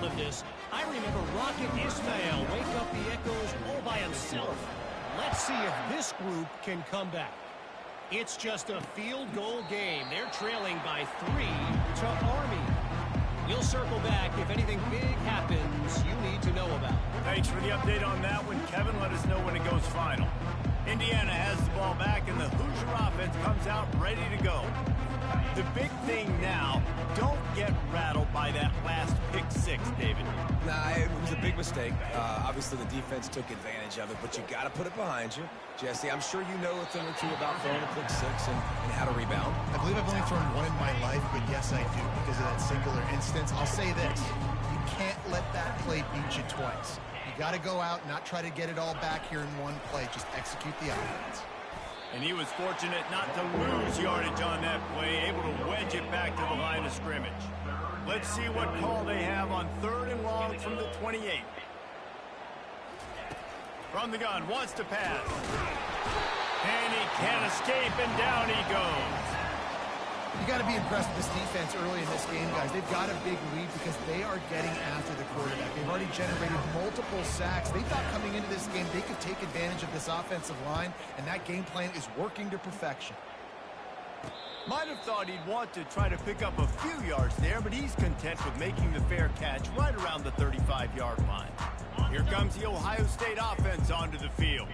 of this. I remember Rocket Ismail wake up the echoes all by himself. Let's see if this group can come back. It's just a field goal game. They're trailing by 3 to Army. We'll circle back if anything big happens you need to know about. Thanks for the update on that one, Kevin. Let us know when it goes final. Indiana has the ball back, and the Hoosier offense comes out ready to go. The big thing now, don't get rattled by that last pick-6, David. Nah, it was a big mistake. Obviously, the defense took advantage of it, but you got to put it behind you. Jesse, I'm sure you know a thing or two about throwing a pick-6 and how to rebound. I believe I've only thrown one in my life, but yes, I do, because of that singular instance. I'll say this. You can't let that play beat you twice. You got to go out and not try to get it all back here in one play. Just execute the offense. And he was fortunate not to lose yardage on that play, able to wedge it back to the line of scrimmage. Let's see what call they have on 3rd and long from the 28. From the gun, wants to pass. And he can't escape, and down he goes. You got to be impressed with this defense early in this game, guys. They've got a big lead because they are getting after the quarterback. They've already generated multiple sacks. They thought coming into this game they could take advantage of this offensive line, and that game plan is working to perfection. Might have thought he'd want to try to pick up a few yards there, but he's content with making the fair catch right around the 35-yard line. Here comes the Ohio State offense onto the field.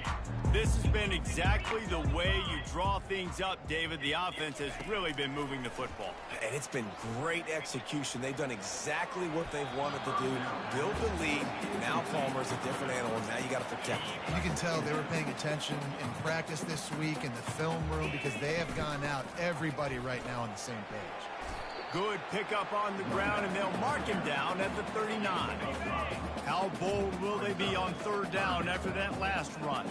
This has been exactly the way you draw things up, David. The offense has really been moving the football. And it's been great execution. They've done exactly what they've wanted to do. Build the lead. Now Palmer's a different animal. Now you got to protect him. You can tell they were paying attention in practice this week in the film room because they have gone out, everybody right now on the same page. Good pickup on the ground, and they'll mark him down at the 39. How bold will they be on 3rd down after that last run?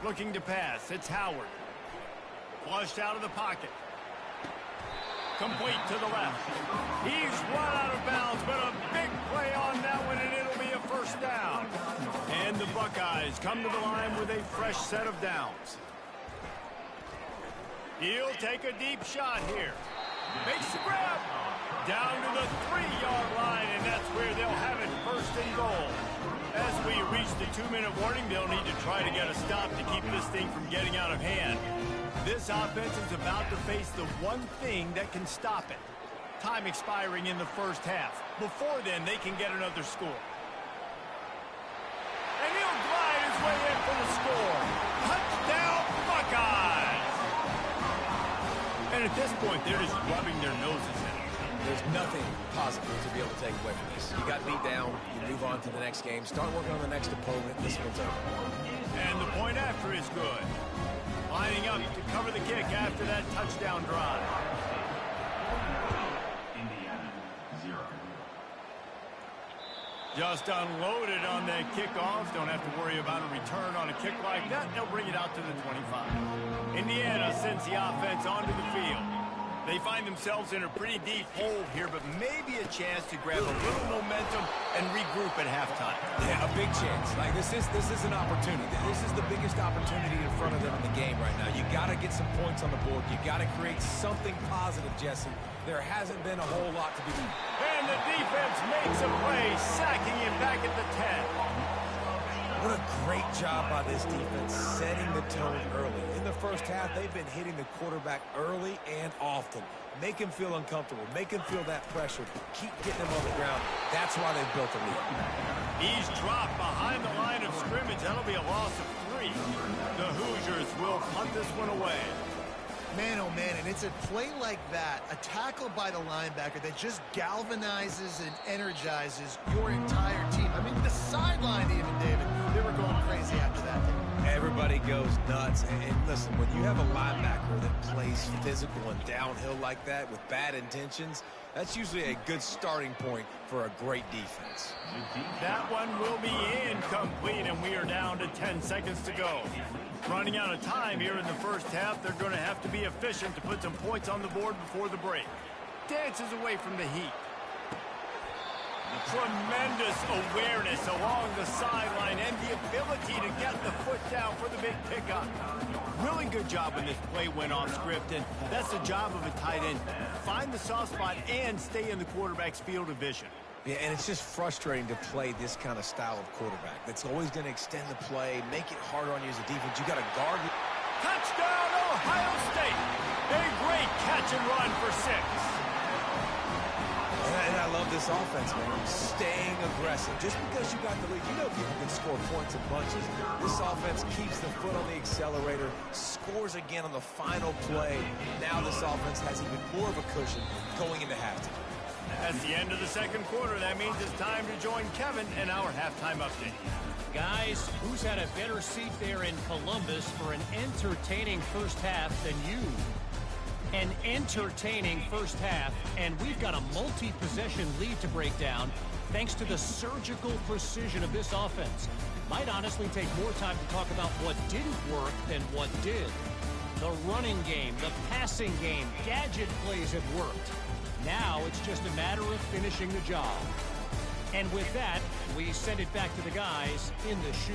Looking to pass, it's Howard. Flushed out of the pocket. Complete to the left. He's run out of bounds, but a big play on that one, and it'll be a 1st down. And the Buckeyes come to the line with a fresh set of downs. He'll take a deep shot here. Makes the grab. Down to the 3-yard line, and that's where they'll have it 1st and goal. As we reach the 2-minute warning, they'll need to try to get a stop to keep this thing from getting out of hand. This offense is about to face the one thing that can stop it. Time expiring in the 1st half. Before then, they can get another score. And he'll glide his way in for the score. Touchdown, Buckeyes! And at this point, they're just rubbing their noses in it. There's nothing positive to be able to take away from this. You got beat down, you move on to the next game, start working on the next opponent, this one's over. And the point after is good. Lining up to cover the kick after that touchdown drive. Indiana, 0. Just unloaded on that kickoff. Don't have to worry about a return on a kick like that. They'll bring it out to the 25. Indiana sends the offense onto the field. They find themselves in a pretty deep hole here, but maybe a chance to grab a little momentum and regroup at halftime. Yeah, a big chance. Like this is an opportunity. This is the biggest opportunity in front of them in the game right now. You got to get some points on the board. You got to create something positive, Jesse. There hasn't been a whole lot to do. And the defense makes a play, sacking him back at the 10. What a great job by this defense, setting the tone early. In the 1st half, they've been hitting the quarterback early and often. Make him feel uncomfortable. Make him feel that pressure. Keep getting him on the ground. That's why they've built a lead. He's dropped behind the line of scrimmage. That'll be a loss of 3. The Hoosiers will punt this one away. Man, oh man, and it's a play like that, a tackle by the linebacker that just galvanizes and energizes your entire team. I mean, the sideline even, David, they were going crazy after that. Everybody goes nuts. And listen, when you have a linebacker that plays physical and downhill like that with bad intentions, that's usually a good starting point for a great defense. That one will be incomplete, and we are down to 10 seconds to go. Running out of time here in the 1st half, they're going to have to be efficient to put some points on the board before the break. Dances away from the heat. Tremendous awareness along the sideline and the ability to get the foot down for the big pickup. Really good job when this play went off script, and that's the job of a tight end. Find the soft spot and stay in the quarterback's field of vision. Yeah, and it's just frustrating to play this kind of style of quarterback. That's always going to extend the play, make it harder on you as a defense. You got to guard. Touchdown, Ohio State! A great catch and run for 6. And I love this offense, man. Staying aggressive. Just because you got the lead, you know people can score points in bunches. This offense keeps the foot on the accelerator, scores again on the final play. Now this offense has even more of a cushion going into halftime. That's the end of the second quarter. That means it's time to join Kevin in our halftime update. Guys, who's had a better seat there in Columbus for an entertaining first half than you? An entertaining first half, and we've got a multi-possession lead to break down thanks to the surgical precision of this offense. Might honestly take more time to talk about what didn't work than what did. The running game, the passing game, gadget plays have worked. Now it's just a matter of finishing the job. And with that, we send it back to the guys in the shoe.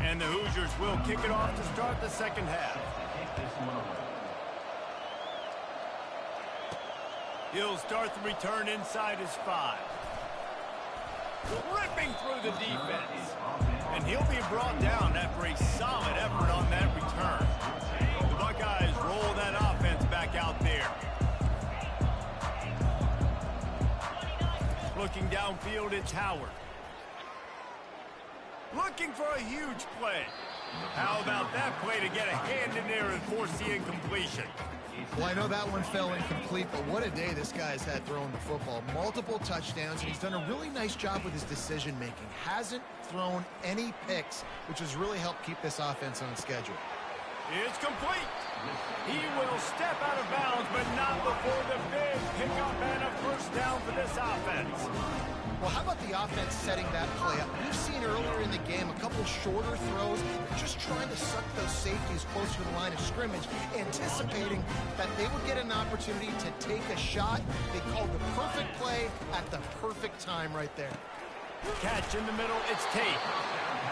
And the Hoosiers will kick it off to start the second half. He'll start the return inside his 5. Ripping through the defense. And he'll be brought down after a solid effort on that return. The Buckeyes roll that offense back out there. Looking downfield, it's Howard. Looking for a huge play. How about that play to get a hand in there and force the incompletion? Well, I know that one fell incomplete, but what a day this guy's had throwing the football. Multiple touchdowns, and he's done a really nice job with his decision-making. Hasn't thrown any picks, which has really helped keep this offense on schedule. It's complete. He will step out of bounds, but not before the big pickup and a first down for this offense. Well, how about the offense setting that play up? We've seen earlier in the game a couple shorter throws, just trying to suck those safeties closer to the line of scrimmage, anticipating that they would get an opportunity to take a shot. They called the perfect play at the perfect time right there. Catch in the middle, it's Tate.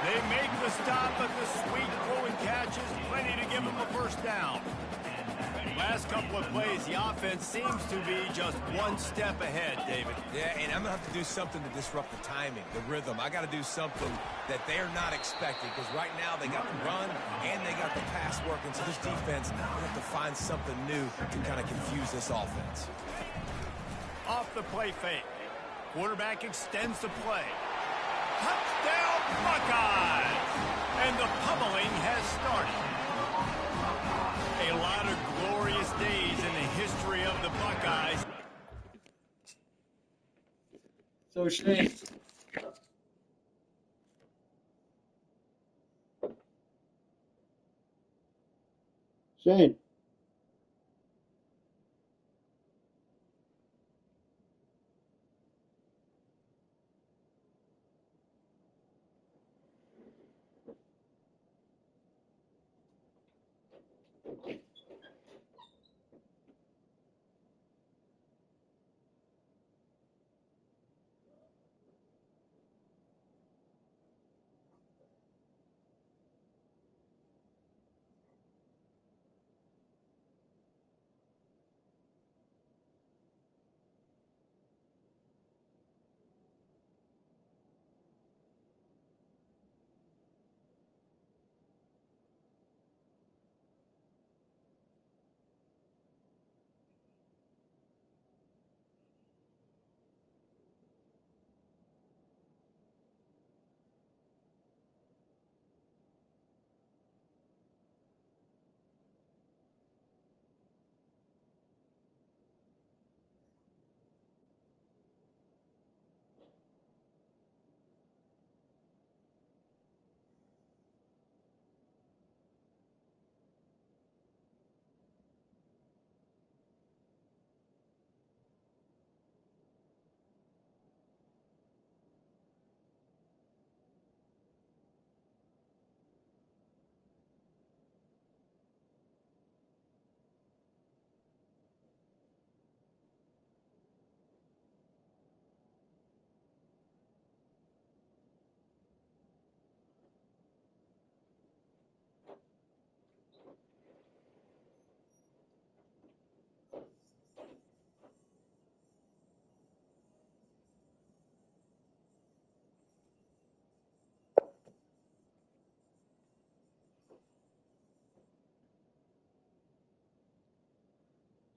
They make the stop, but the sweet flowing catch is plenty to give them a first down. Last couple of plays, the offense seems to be just one step ahead, David. Yeah, and I'm going to have to do something to disrupt the timing, the rhythm. I got to do something that they're not expecting, because right now they got the run and they got the pass working. So this defense will have to find something new to kind of confuse this offense. Off the play fake. Quarterback extends the play. Touchdown, Buckeyes! And the pummeling has started. A lot of glorious days in the history of the Buckeyes. So Shane, Shane,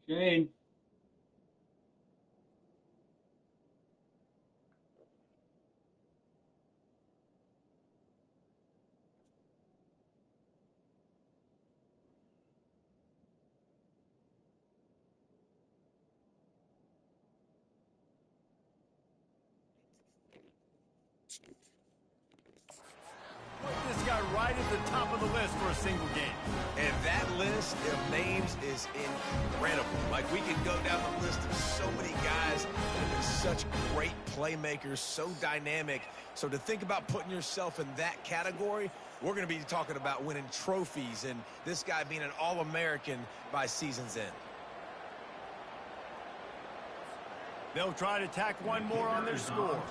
Shane. This guy right at the top of the list for a single game. And that list of names is incredible. Like, we can go down the list of so many guys that have been such great playmakers, so dynamic. So to think about putting yourself in that category, we're going to be talking about winning trophies and this guy being an All-American by season's end. They'll try to tack one more on their score.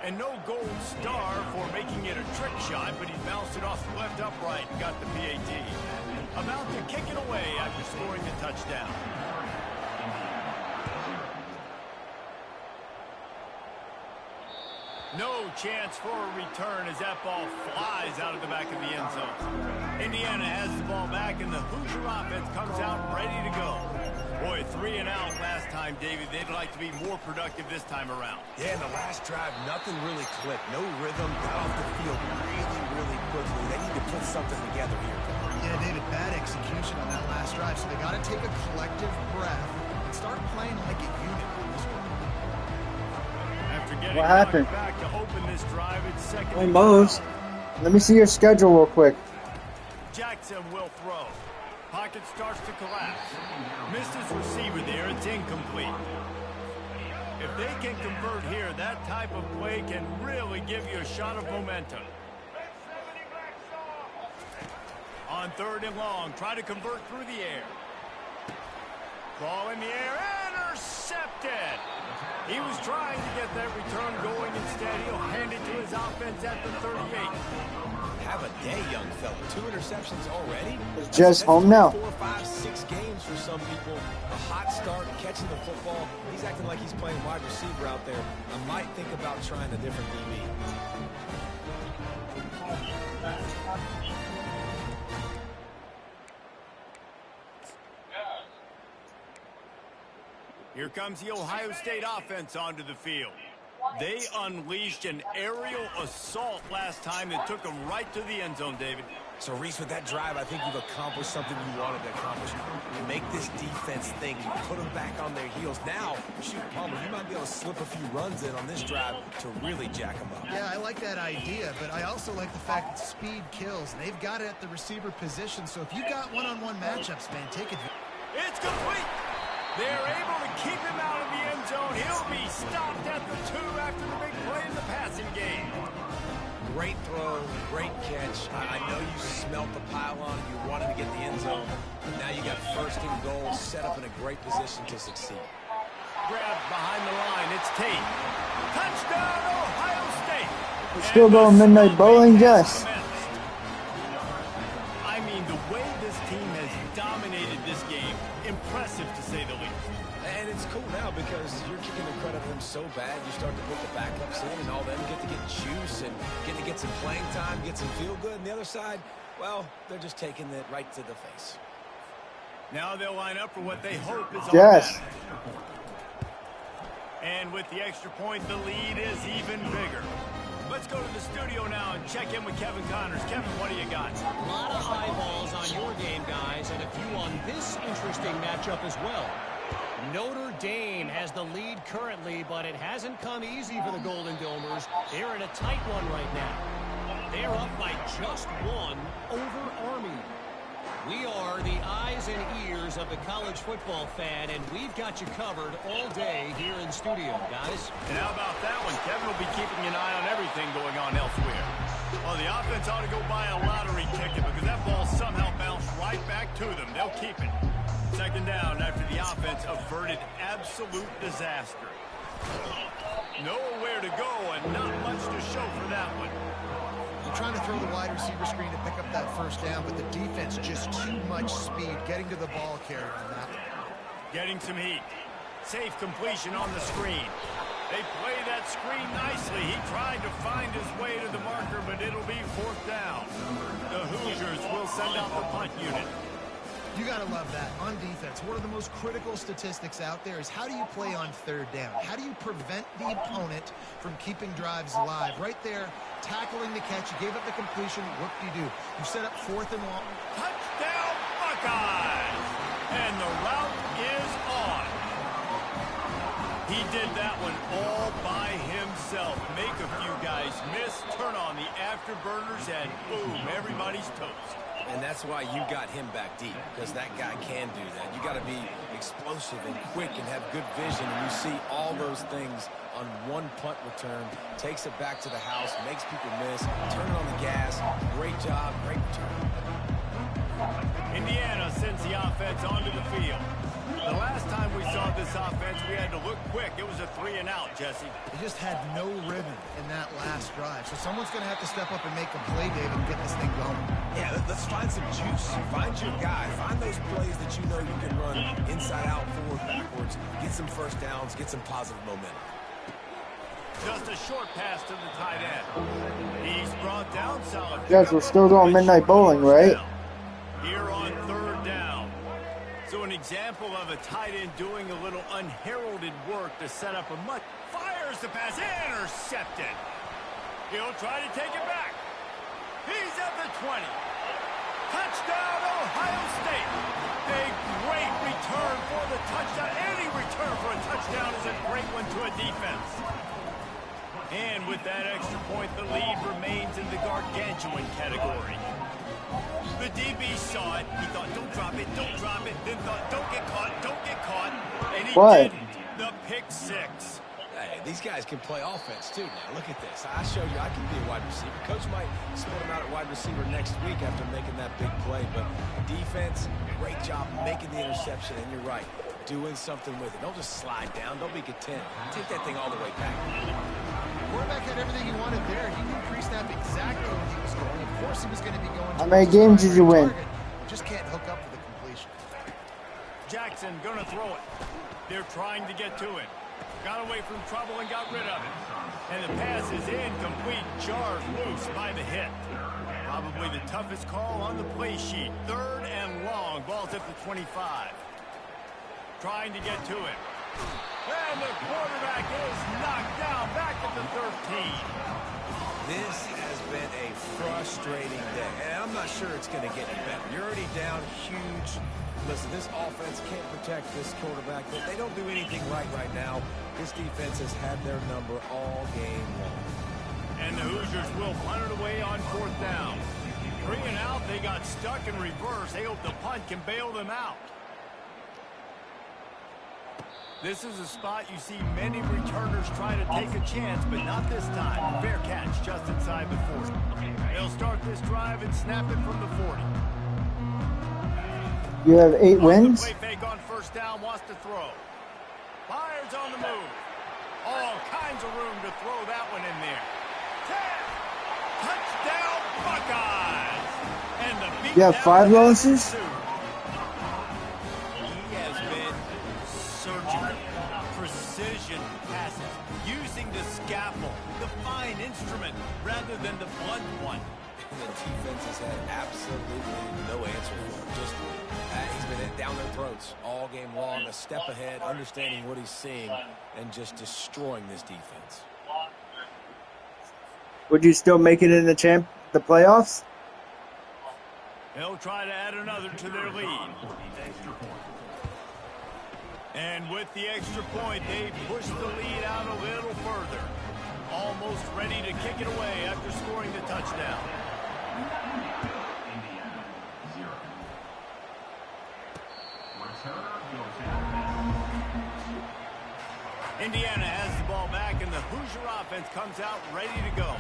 And no gold star for making it a trick shot, but he bounced it off the left upright and got the PAT. About to kick it away after scoring the touchdown. No chance for a return as that ball flies out of the back of the end zone. Indiana has the ball back, and the Hoosier offense comes out ready to go. Boy, 3 and out last time, David. They'd like to be more productive this time around. Yeah, in the last drive, nothing really clicked. No rhythm, got off the field really quickly. They need to put something together here. Yeah, David, bad execution on that last drive, so they got to take a collective breath and start playing like a unit on this one. After getting What happened? back to open this drive, it's second. Almost. Let me see your schedule real quick. Jackson will throw. Pocket starts to collapse. Missed his receiver there. It's incomplete. If they can convert here, that type of play can really give you a shot of momentum. On 3rd and long, try to convert through the air. Ball in the air, intercepted. He was trying to get that return going. Instead, he'll hand it to his offense at the 38. Have a day, young fella. 2 interceptions already? It's just home now. 4, 5, 6 games for some people. A hot start, catching the football. He's acting like he's playing wide receiver out there. I might think about trying a different DB. Here comes the Ohio State offense onto the field. They unleashed an aerial assault last time that took them right to the end zone, David. So, Reese, with that drive, I think you've accomplished something you wanted to accomplish. You make this defense think. You put them back on their heels. Now, shoot, Palmer, you might be able to slip a few runs in on this drive to really jack them up. Yeah, I like that idea, but I also like the fact that speed kills. They've got it at the receiver position, so if you got one-on-one matchups, man, take it. It's complete. They're able to keep him out of the end zone. He'll be stopped at the 2 after the big play in the passing game. Great throw, great catch. I know you smelt the pylon and you wanted to get the end zone, but now you got 1st and goal set up in a great position to succeed. Grabbed behind the line. It's Tate. Touchdown, Ohio State. We're still going midnight bowling, Jess. I mean, the way this team has dominated this game, impressive to say the least. And it's cool now because you're kicking the credit to them so bad, you start to put the backups in and all them get to get juice and get to get some playing time, get some feel good. And the other side, well, they're just taking it right to the face. Now they'll line up for what they hope is Yes. automatic. And with the extra point, the lead is even bigger. Let's go to the studio now and check in with Kevin Connors. Kevin, what do you got? A lot of eyeballs on your game, guys, and a few on this interesting matchup as well. Notre Dame has the lead currently, but it hasn't come easy for the Golden Domers. They're in a tight one right now. They're up by just 1 over Army. We are the eyes and ears of the college football fan, and we've got you covered all day here in studio, guys. And how about that one? Kevin will be keeping an eye on everything going on elsewhere. Well, the offense ought to go buy a lottery ticket because that ball somehow bounced right back to them. They'll keep it. 2nd down after the offense averted absolute disaster. Nowhere to go and not much to show for that one. They're trying to throw the wide receiver screen to pick up that 1st down, but the defense just too much speed getting to the ball carrier on that one. Getting some heat. Safe completion on the screen. They play that screen nicely. He tried to find his way to the marker, but it'll be 4th down. The Hoosiers will send out the punt unit. You got to love that. On defense, one of the most critical statistics out there is how do you play on third down? How do you prevent the opponent from keeping drives alive? Right there, tackling the catch. You gave up the completion. What do? You set up 4th and long. Touchdown, Buckeyes! And the route is on. He did that one all by himself. Make a few guys miss, turn on the afterburners, and boom, everybody's toast. And that's why you got him back deep, because that guy can do that. You got to be explosive and quick and have good vision, and you see all those things on one punt return. Takes it back to the house, makes people miss, turn it on the gas. Great job, great return. Indiana sends the offense onto the field. The last time we saw this offense, we had to look quick. It was a 3-and-out, Jesse. They just had no rhythm in that last drive. So someone's going to have to step up and make a play, David, and get this thing going. Yeah, let's find some juice. Find your guy. Find those plays that you know you can run inside out, forward, backwards. Get some first downs. Get some positive momentum. Just a short pass to the tight end. He's brought down solid. Yes, we're still doing midnight bowling, right? Here on 3rd down. So an example of a tight end doing a little unheralded work to set up a much. Fires the pass, intercepted. He'll try to take it back. He's at the 20. Touchdown, Ohio State. A great return for the touchdown. Any return for a touchdown is a great one to a defense. And with that extra point, the lead remains in the gargantuan category. The DB saw it. He thought, don't drop it, don't drop it. Then thought, don't get caught, don't get caught. And he didn't. The pick 6. Hey, these guys can play offense, too, now. Look at this. I showed you I can be a wide receiver. Coach might split him out at wide receiver next week after making that big play. But defense, great job making the interception. And you're right, doing something with it. Don't just slide down. Don't be content. Take that thing all the way back. Quarterback had everything he wanted there. He knew pre-snap exactly where he was going. Of course he was going to be going. How many games did you win? Just can't hook up for the completion. Jackson going to throw it. They're trying to get to it. Got away from trouble and got rid of it. And the pass is incomplete. Jarred loose by the hit. Probably the toughest call on the play sheet. 3rd and long. Ball's at the 25. Trying to get to it. And the quarterback is knocked down back at the 13. This has been a frustrating day, and I'm not sure it's going to get any better. You're already down huge. Listen, this offense can't protect this quarterback. They don't do anything right now. This defense has had their number all game long. And the Hoosiers will punt it away on 4th down. 3-and-out, they got stuck in reverse. They hope the punt can bail them out. This is a spot you see many returners try to take a chance, but not this time. Fair catch just inside the 40. They'll start this drive and snap it from the 40. You have 8 wins? Play fake on 1st down, wants to throw. Fires on the move. All kinds of room to throw that one in there. 10. Touchdown, Buckeyes! And the You have 5 losses? Precision passes, using the scalpel, the fine instrument, rather than the blunt one. The defense has had absolutely no answer for him. Just, he's been down their throats all game long, a step ahead, understanding what he's seeing, and just destroying this defense. Would you still make it in the playoffs? They'll try to add another to their lead. And with the extra point, they push the lead out a little further. Almost ready to kick it away after scoring the touchdown. Indiana has the ball back, and the Hoosier offense comes out ready to go.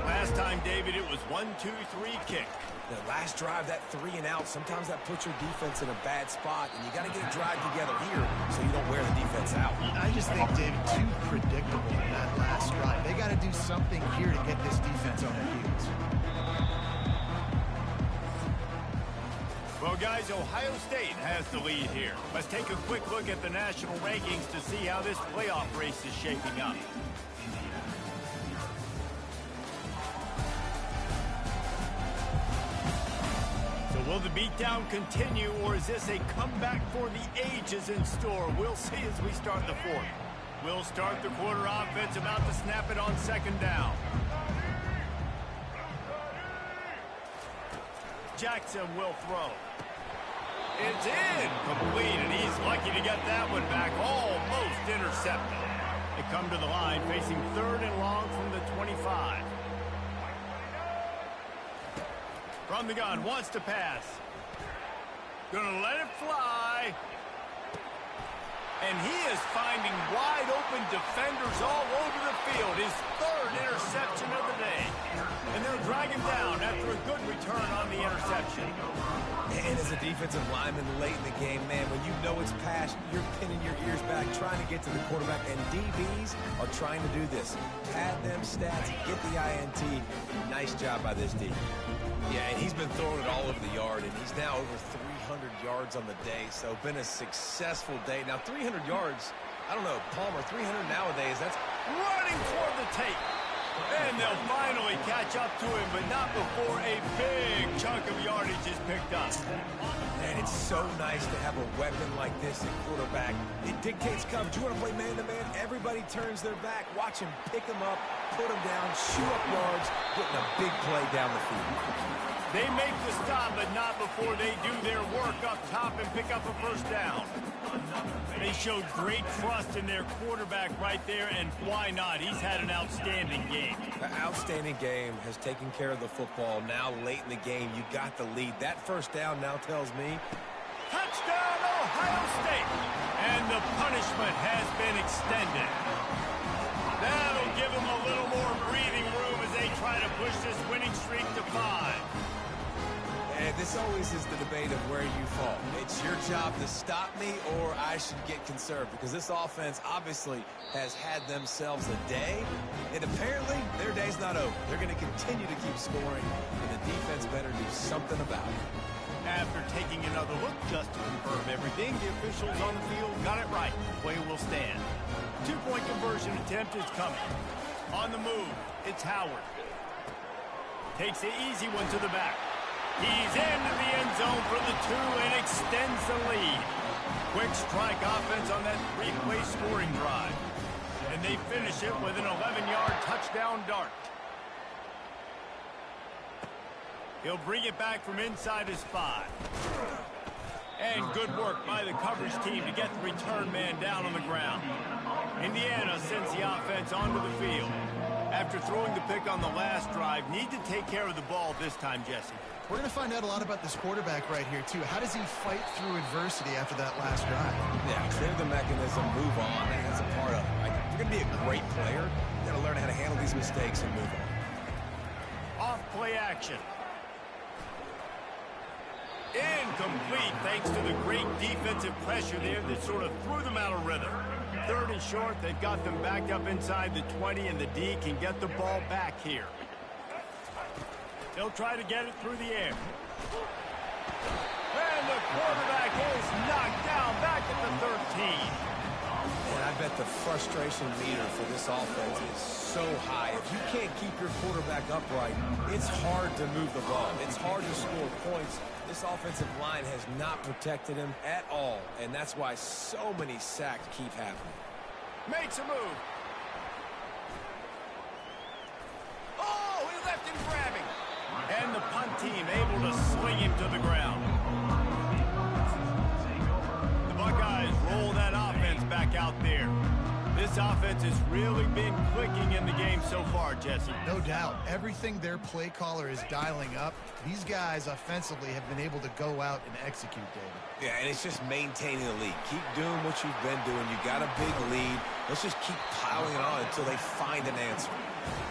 Last time, David, it was 1-2-3 kick. The last drive, that 3-and-out, sometimes that puts your defense in a bad spot, and you got to get a drive together here so you don't wear the defense out. I just think, David, too predictable in that last drive. They got to do something here to get this defense on their heels. Well, guys, Ohio State has the lead here. Let's take a quick look at the national rankings to see how this playoff race is shaping up. So will the beatdown continue, or is this a comeback for the ages in store? We'll see as we start the fourth. We'll start the quarter offense, about to snap it on second down. Jackson will throw. It's incomplete, and he's lucky to get that one back. Almost intercepted. They come to the line, facing 3rd and long from the 25. From the gun, wants to pass. Gonna let it fly. And he is finding wide open defenders all over the field. His 3rd interception of the day. And they'll drag him down after a good return on the interception. And as a defensive lineman late in the game, man, when you know it's past, you're pinning your ears back, trying to get to the quarterback. And DBs are trying to do this. Pad them stats, get the INT. Nice job by this D. Yeah, and he's been throwing it all over the yard, and he's now over 300 yards on the day, so been a successful day. Now, 300 yards, I don't know, Palmer, 300 nowadays, that's Running toward the tape. And they'll finally catch up to him, but not before a big chunk of yardage is picked up. And it's so nice to have a weapon like this at quarterback. It dictates coverage. You want to play man-to-man? Everybody turns their back. Watch him pick him up, put him down, shoot up yards, getting a big play down the field. They make the stop, but not before they do their work up top and pick up a first down. They showed great trust in their quarterback right there, and why not? He's had an outstanding game. An outstanding game, has taken care of the football. Now late in the game, you got the lead. That first down now tells me Touchdown, Ohio State! And the punishment has been extended. That'll give them a little more breathing room as they try to push this winning streak to 5. And this always is the debate of where you fall. It's your job to stop me, or I should get conserved, because this offense obviously has had themselves a day, and apparently their day's not over. They're going to continue to keep scoring, and the defense better do something about it. After taking another look just to confirm everything, the officials on the field got it right. Play will stand. 2-point conversion attempt is coming. On the move, it's Howard. Takes the easy one to the back. He's into the end zone for the 2 and extends the lead. Quick strike offense on that 3-play scoring drive. And they finish it with an 11-yard touchdown dart. He'll bring it back from inside his 5. And good work by the coverage team to get the return man down on the ground. Indiana sends the offense onto the field. After throwing the pick on the last drive, need to take care of the ball this time, Jesse. We're going to find out a lot about this quarterback right here, too. How does he fight through adversity after that last drive? Yeah, clear the mechanism, move on. That's a part of it. Like, if you're going to be a great player, you got to learn how to handle these mistakes and move on. Off play action. Incomplete, thanks to the great defensive pressure there that sort of threw them out of rhythm. 3rd and short, they've got them backed up inside the 20, and the D can get the ball back here. They'll try to get it through the air. And the quarterback is knocked down back at the 13. And I bet the frustration meter for this offense is so high. If you can't keep your quarterback upright, it's hard to move the ball. It's hard to score points. This offensive line has not protected him at all, and that's why so many sacks keep happening. Makes a move. Oh, he left him grabbing. And the punt team able to sling him to the ground. The Buckeyes roll that offense back out there. This offense has really been clicking in the game so far, Jesse. No doubt. Everything their play caller is dialing up, these guys offensively have been able to go out and execute, David. Yeah, and it's just maintaining the lead. Keep doing what you've been doing. You got a big lead. Let's just keep piling it on until they find an answer.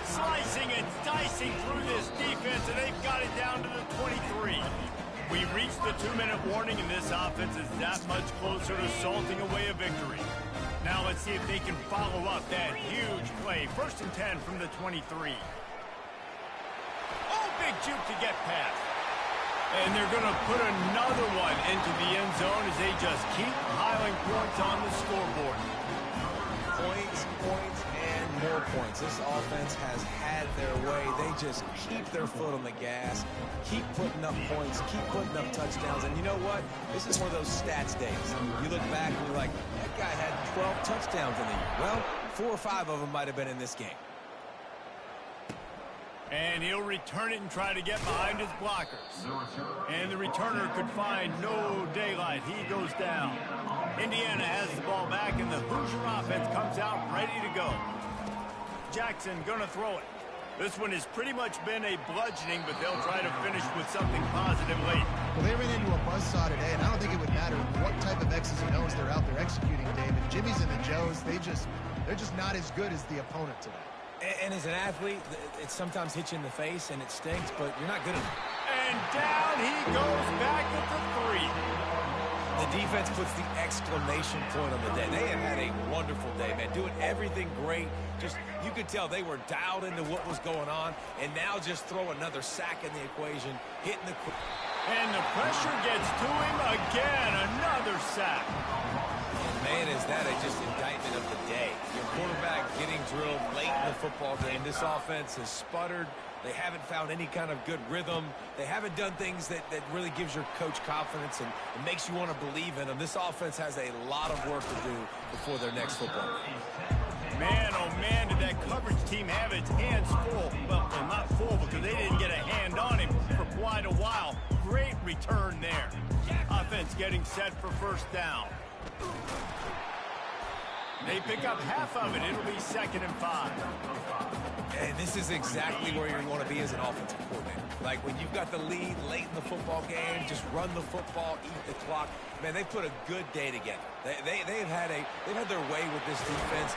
Slicing and dicing through this defense, and they've got it down to the 23. We reached the 2-minute warning, and this offense is that much closer to salting away a victory. Now let's see if they can follow up that huge play. 1st and 10 from the 23. Oh, big juke to get past. And they're going to put another one into the end zone as they just keep piling points on the scoreboard. Points, and more points. This offense has had their way. They just keep their foot on the gas, keep putting up points, keep putting up touchdowns. And you know what? This is one of those stats days. You look back and you're like, that guy had 12 touchdowns in the year. Well, 4 or 5 of them might have been in this game. And he'll return it and try to get behind his blockers. And the returner could find no daylight. He goes down. Indiana has the ball back, and the Hoosier offense comes out ready to go. Jackson gonna throw it. This one has pretty much been a bludgeoning, but they'll try to finish with something positive late. Well, they ran into a buzzsaw today, and I don't think it would matter what type of X's and O's they're out there executing, David. Jimmy's and the Joes, they're just not as good as the opponent today. And as an athlete, it sometimes hits you in the face and it stinks, but you're not good enough. And down he goes back at the 3. The defense puts the exclamation point on the day. They have had a wonderful day, man. Doing everything great. Just, you could tell they were dialed into what was going on, and now just throw another sack in the equation, hitting the... And the pressure gets to him again. Another sack. Man, is that just indictment of the day. Your quarterback getting drilled late in the football game. This offense has sputtered. They haven't found any kind of good rhythm. They haven't done things that really gives your coach confidence and makes you want to believe in them. This offense has a lot of work to do before their next football game. Man, oh man, did that coverage team have its hands full. Well, not full because they didn't get a hand on him for quite a while. Great return there. Offense getting set for first down. They pick up half of it. It'll be 2nd and 5. And this is exactly where you want to be as an offensive coordinator. Like when you've got the lead late in the football game, just run the football, eat the clock. Man, they put a good day together. They've had their way with this defense.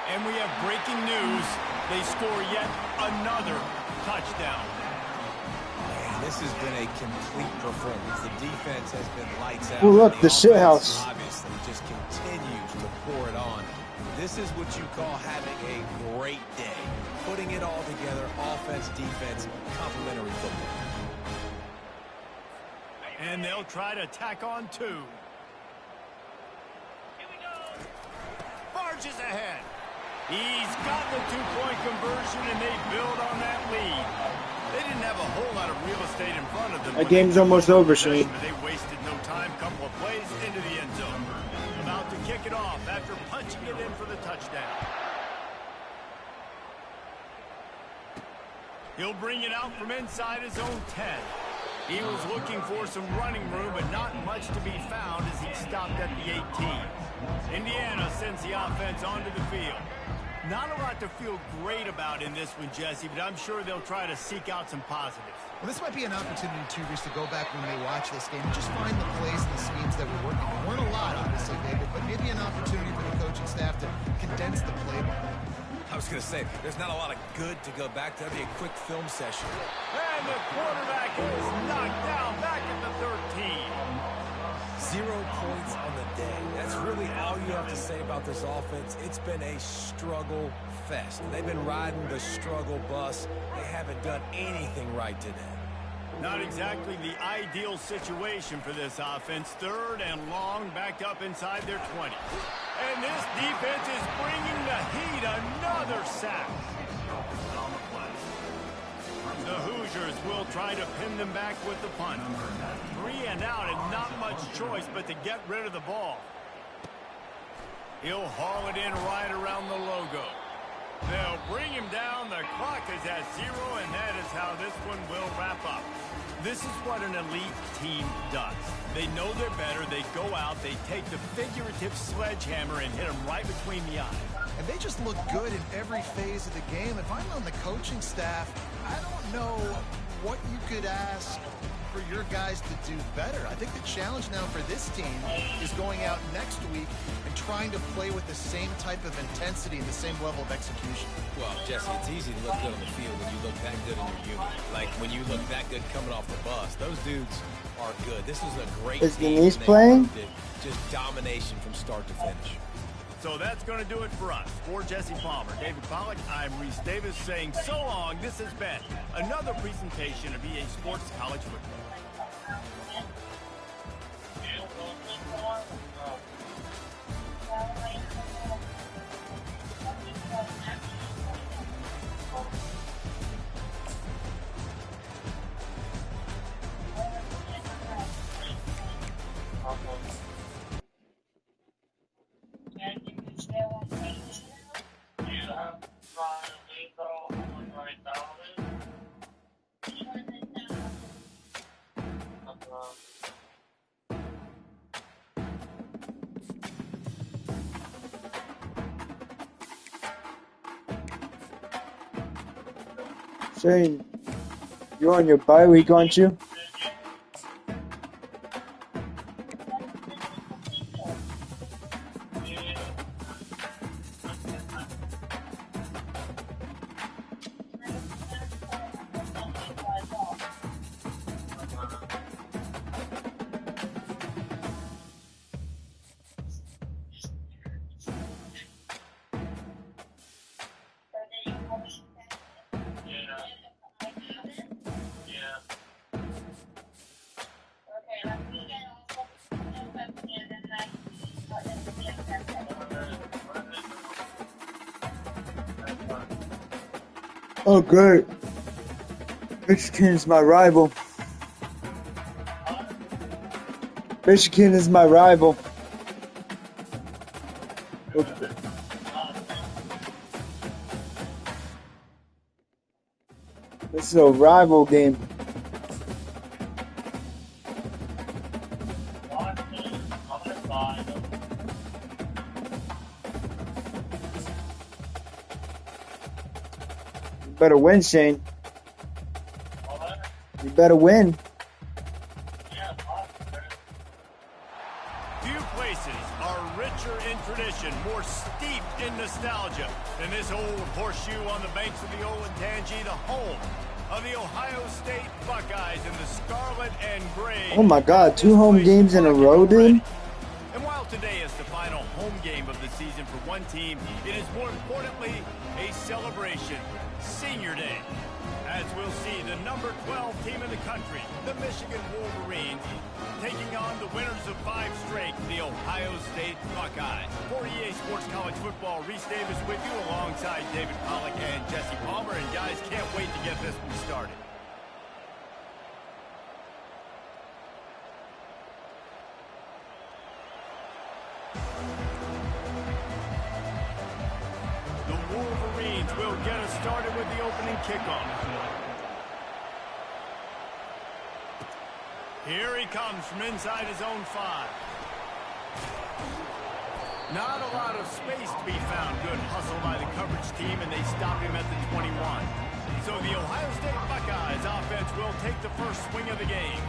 And we have breaking news. They score yet another touchdown. Man, this has been a complete performance. The defense has been lights out. Oh, look, the shit offense house. obviously just continues to pour it on. This is what you call having a great day. Putting it all together, offense, defense, complementary football. And they'll try to tack on 2. Barges ahead. He's got the 2-point conversion, and they build on that lead. They didn't have a whole lot of real estate in front of them. That game's almost over, Shane. But they wasted no time. Couple of plays into the end zone. About to kick it off after punching it in for the touchdown. He'll bring it out from inside his own 10. He was looking for some running room, but not much to be found as he stopped at the 18. Indiana sends the offense onto the field. Not a lot to feel great about in this one, Jesse, but I'm sure they'll try to seek out some positives. Well, this might be an opportunity, too, just to go back when they watch this game and just find the plays and the schemes that were working. There weren't a lot, obviously, David, but maybe an opportunity for the coaching staff to condense the playbook. I was going to say, there's not a lot of good to go back to. That'd be a quick film session. And the quarterback is knocked down back at the 13. 0 points on the day. That's really all you have to say about this offense. It's been a struggle fest. They've been riding the struggle bus. They haven't done anything right today. Not exactly the ideal situation for this offense. 3rd and long, backed up inside their 20. And this defense is bringing the heat. Another sack. The Hoosiers will try to pin them back with the punt. 3 and out and not much choice but to get rid of the ball. He'll haul it in right around the logo. They'll bring him down. The clock is at 0, and that is how this one will wrap up. This is what an elite team does. They know they're better. They go out. They take the figurative sledgehammer and hit them right between the eyes. And they just look good in every phase of the game. If I'm on the coaching staff, I don't know what you could ask for your guys to do better. I think the challenge now for this team is going out next week and trying to play with the same type of intensity and the same level of execution. Well, Jesse, it's easy to look good on the field when you look that good in your unit. Like when you look that good coming off the bus. Those dudes are good. This is a great Is team. Denise playing? Just domination from start to finish. So that's going to do it for us. For Jesse Palmer, David Pollack, I'm Reese Davis saying so long. This has been another presentation of EA Sports College Football. Shane, you're on your bye week, aren't you? Oh, great. Michigan is my rival. Michigan is my rival. Okay. This is a rival game. You better win, Shane. You better win. Few places are richer in tradition, more steeped in nostalgia than this old horseshoe on the banks of the Olentangy, the home of the Ohio State Buckeyes in the scarlet and gray. Oh my God, 2 home games in a row, dude. And while today is the final home game of the season for one team, it is more importantly a celebration, Senior Day. As we'll see, the number 12 team in the country, the Michigan Wolverines, taking on the winners of 5 straight, the Ohio State Buckeyes. For EA Sports College Football, Reese Davis with you alongside David Pollack and Jesse Palmer. And guys, can't wait to get this one started. The Wolverines will get us started with the opening kickoff. Here he comes from inside his own 5. Not a lot of space to be found. Good hustle by the coverage team, and they stop him at the 21. So the Ohio State Buckeyes offense will take the first swing of the game.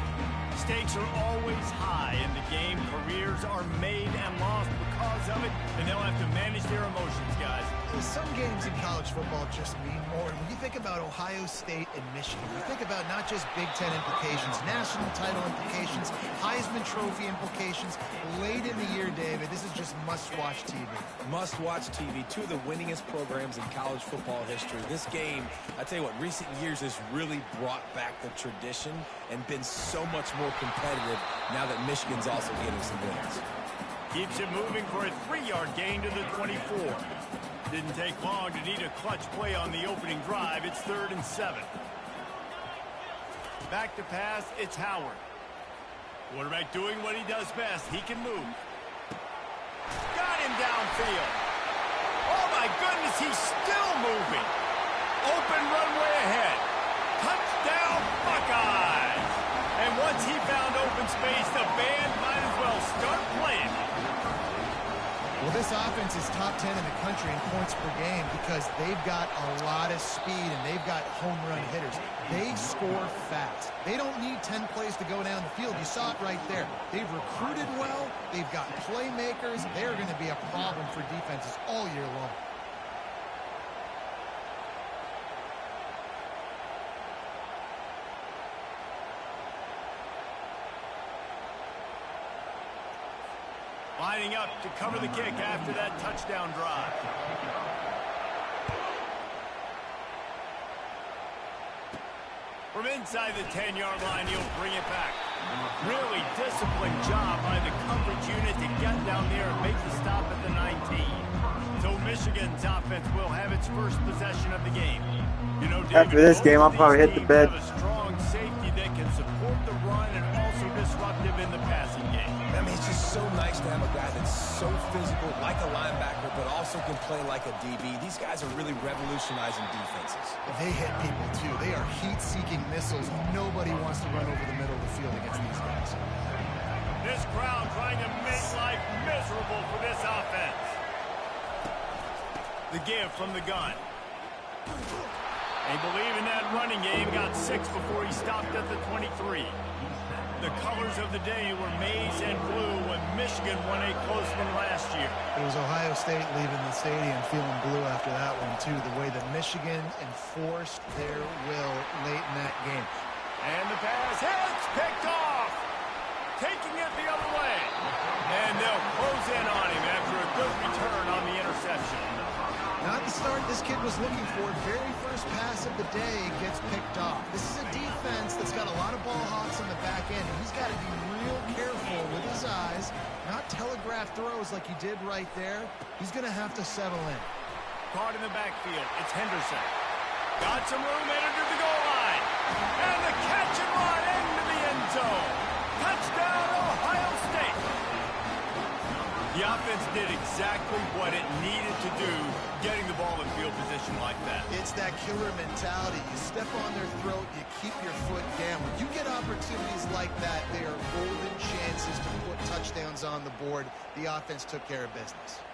Stakes are always high in the game. Careers are made and lost because of it, and they'll have to manage their emotions, guys. Some games in college football just mean more. When you think about Ohio State and Michigan, you think about not just Big Ten implications, national title implications, Heisman Trophy implications. Late in the year, David, this is just must-watch TV. Must-watch TV. 2 of the winningest programs in college football history. This game, I tell you what, recent years has really brought back the tradition and been so much more competitive now that Michigan's also getting some wins. Keeps it moving for a 3-yard gain to the 24. Didn't take long to need a clutch play on the opening drive. It's 3rd and 7. Back to pass, it's Howard. Quarterback doing what he does best. He can move. Got him downfield. Oh my goodness, he's still moving. Open runway ahead. Touchdown Buckeyes. And once he found open space, the band might as well start playing. Well, this offense is top 10 in the country in points per game because they've got a lot of speed and they've got home run hitters. They score fast. They don't need 10 plays to go down the field. You saw it right there. They've recruited well. They've got playmakers. They're going to be a problem for defenses all year long. Lining up to cover the kick after that touchdown drive. From inside the 10-yard line, he'll bring it back. Really disciplined job by the coverage unit to get down there and make the stop at the 19. So Michigan's offense will have its first possession of the game. You know, David, after this game, I'll probably hit the bed. Have a strong safety that can support the run and also disruptive in the passing game. That means nice to have a guy that's so physical, like a linebacker, but also can play like a DB. These guys are really revolutionizing defenses. They hit people, too. They are heat-seeking missiles. Nobody wants to run over the middle of the field against these guys. This crowd trying to make life miserable for this offense. The give from the gun. They believe in that running game. Got 6 before he stopped at the 23. The colors of the day were maize and blue when Michigan won a close one last year. It was Ohio State leaving the stadium feeling blue after that one, too. The way that Michigan enforced their will late in that game. And the pass hits, picked off. Taking it the other way. And they'll close in on him after a good return on the interception. Not the start this kid was looking for. Very first pass of the day gets picked off. This is a defense that's got a lot of ball hawks on the back end. He's got to be real careful with his eyes, not telegraph throws like he did right there. He's going to have to settle in. Caught in the backfield. It's Henderson. Got some room, entered to the goal line. And the catch and run into the end zone. Touchdown, Ohio State. The offense did exactly what it needed to do, getting the ball in field position like that. It's that killer mentality. You step on their throat, you keep your foot down. When you get opportunities like that, they are golden chances to put touchdowns on the board. The offense took care of business.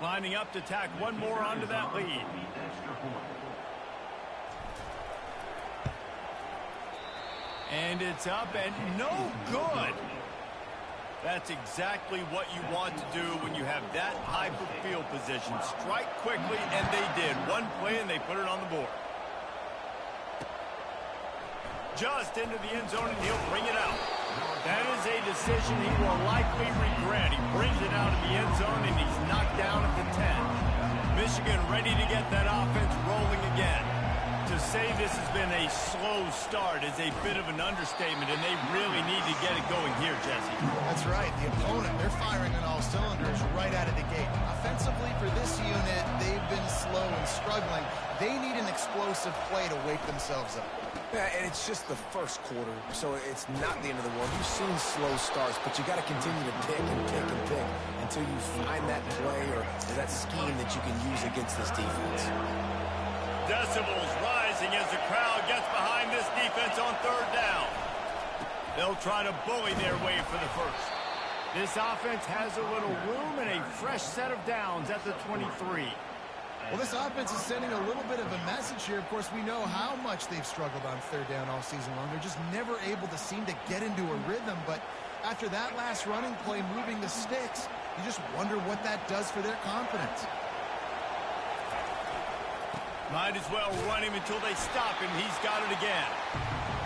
Lining up to tack one more onto that lead. And it's up and no good. That's exactly what you want to do when you have that type of field position. Strike quickly, and they did. One play, and they put it on the board. Just into the end zone, and he'll bring it out. That is a decision he will likely regret. He brings it out of the end zone, and he's knocked down at the 10. Michigan ready to get that offense rolling again. To say this has been a slow start is a bit of an understatement, and they really need to get it going here, Jesse. That's right. The opponent, they're firing on all cylinders right out of the gate. Offensively for this unit, they've been slow and struggling. They need an explosive play to wake themselves up. Yeah, and it's just the first quarter, so it's not the end of the world. You've seen slow starts, but you got to continue to pick and pick and pick until you find that play or that scheme that you can use against this defense. Decibels rising as the crowd gets behind this defense on third down. They'll try to bully their way for the first. This offense has a little room and a fresh set of downs at the 23. Well, this offense is sending a little bit of a message here. Of course, we know how much they've struggled on third down all season long. They're just never able to seem to get into a rhythm. But after that last running play moving the sticks, you just wonder what that does for their confidence. Might as well run him until they stop him. He's got it again.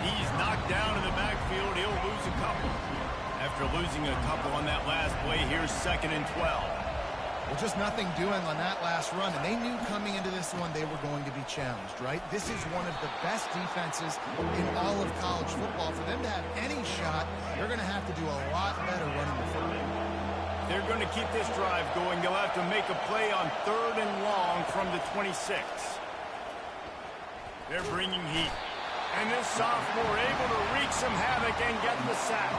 He's knocked down in the backfield. He'll lose a couple. After losing a couple on that last play, here's 2nd and 12. Well, just nothing doing on that last run, and they knew coming into this one they were going to be challenged, right? This is one of the best defenses in all of college football. For them to have any shot, they're going to have to do a lot better running the football. They're going to keep this drive going. They'll have to make a play on 3rd and long from the 26. They're bringing heat. And this sophomore able to wreak some havoc and get the sack.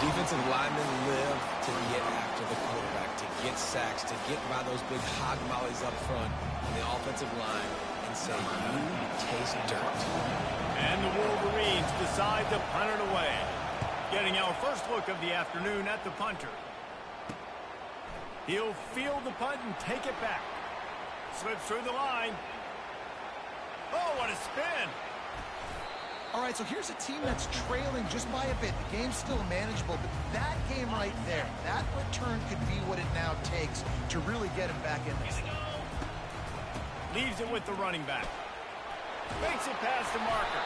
Defensive linemen live to get after the quarterback, to get sacks, to get by those big hog mollies up front on the offensive line and say, you taste dirt. And the Wolverines decide to punt it away. Getting our first look of the afternoon at the punter. He'll field the punt and take it back. Slips through the line. Oh, what a spin. All right, so here's a team that's trailing just by a bit. The game's still manageable, but that game right there, that return could be what it now takes to really get him back in this. Leaves it with the running back. Makes it past the marker.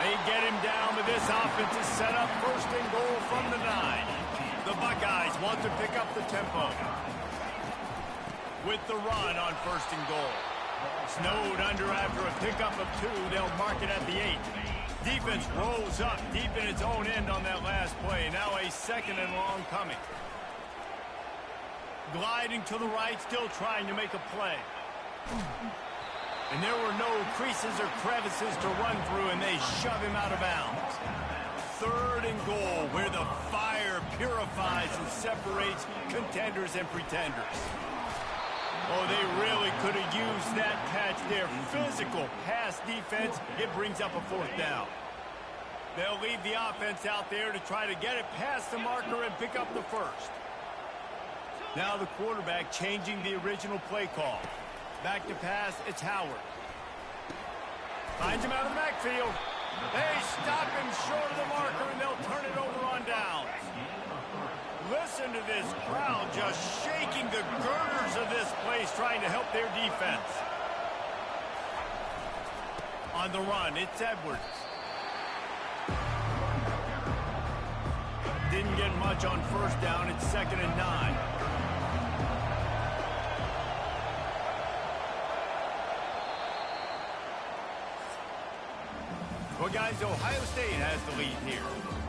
They get him down, but this offense is set up 1st and goal from the 9. The Buckeyes want to pick up the tempo. With the run on 1st and goal. Snowed under after a pickup of 2. They'll mark it at the 8. Defense rolls up deep in its own end on that last play. Now a 2nd and long coming. Gliding to the right, still trying to make a play. And there were no creases or crevices to run through, and they shove him out of bounds. 3rd and goal, where the fire purifies and separates contenders and pretenders. Oh, they really could have used that catch there. Physical pass defense. It brings up a 4th down. They'll leave the offense out there to try to get it past the marker and pick up the 1st. Now the quarterback changing the original play call. Back to pass, it's Howard. Finds him out of the backfield. They stop him short of the marker, and they'll turn it over on downs. Listen to this crowd just shaking the girders of this place, trying to help their defense. On the run, it's Edwards. Didn't get much on 1st down. It's 2nd and 9. Well, guys, Ohio State has the lead here.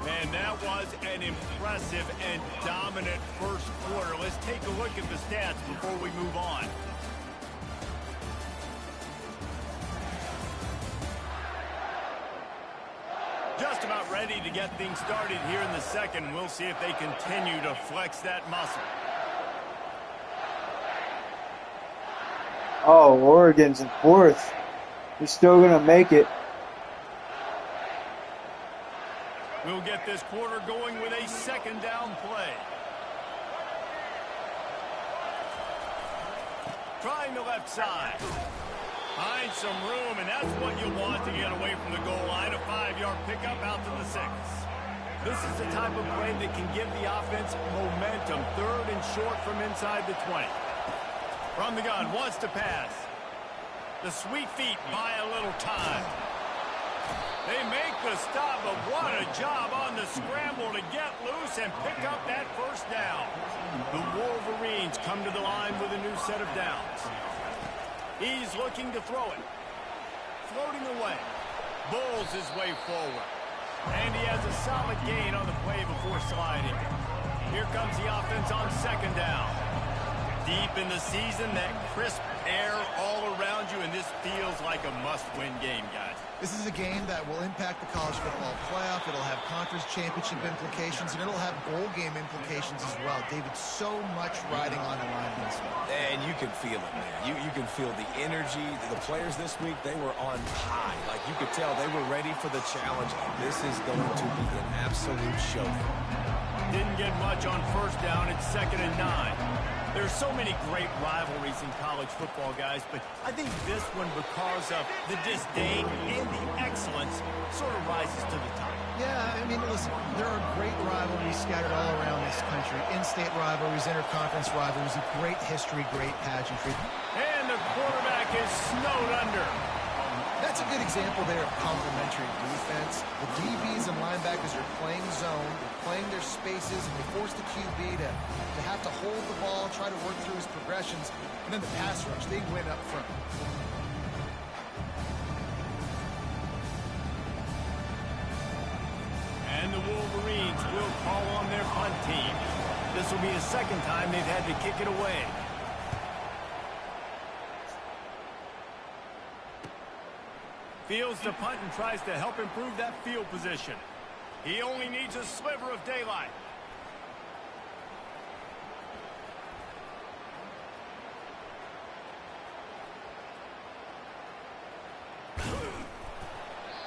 Man, that was an impressive and dominant first quarter. Let's take a look at the stats before we move on. Just about ready to get things started here in the 2nd. We'll see if they continue to flex that muscle. Oh, Oregon's in 4th. They're still going to make it. We'll get this quarter going with a 2nd down play. Trying the left side. Find some room, and that's what you want to get away from the goal line. A 5-yard pickup out to the 6. This is the type of play that can give the offense momentum. 3rd and short from inside the 20. From the gun, wants to pass. The sweet feet buy a little time. They make the stop, but what a job on the scramble to get loose and pick up that 1st down. The Wolverines come to the line with a new set of downs. He's looking to throw it. Floating away. Bowls his way forward. And he has a solid gain on the play before sliding. Here comes the offense on 2nd down. Deep in the season, that crisp air all around you, and this feels like a must-win game, guys. This is a game that will impact the college football playoff. It'll have conference championship implications, and it'll have bowl game implications as well. David, so much riding on the line this week. And you can feel it, man. You can feel the energy. The players this week, they were on high. Like, you could tell they were ready for the challenge. This is going to be an absolute showdown. Didn't get much on 1st down. It's 2nd and 9. There's so many great rivalries in college football, guys, but I think this one, because of the disdain and the excellence, sort of rises to the top. Yeah, I mean, listen, there are great rivalries scattered all around this country. In-state rivalries, interconference rivalries, great history, great pageantry. And the quarterback is snowed under. That's a good example there of complementary defense. The DBs and linebackers are playing zone, they're playing their spaces, and they force the QB to have to hold the ball, try to work through his progressions, and then the pass rush, they win up front. And the Wolverines will call on their punt team. This will be the 2nd time they've had to kick it away. Fields to punt and tries to help improve that field position. He only needs a sliver of daylight.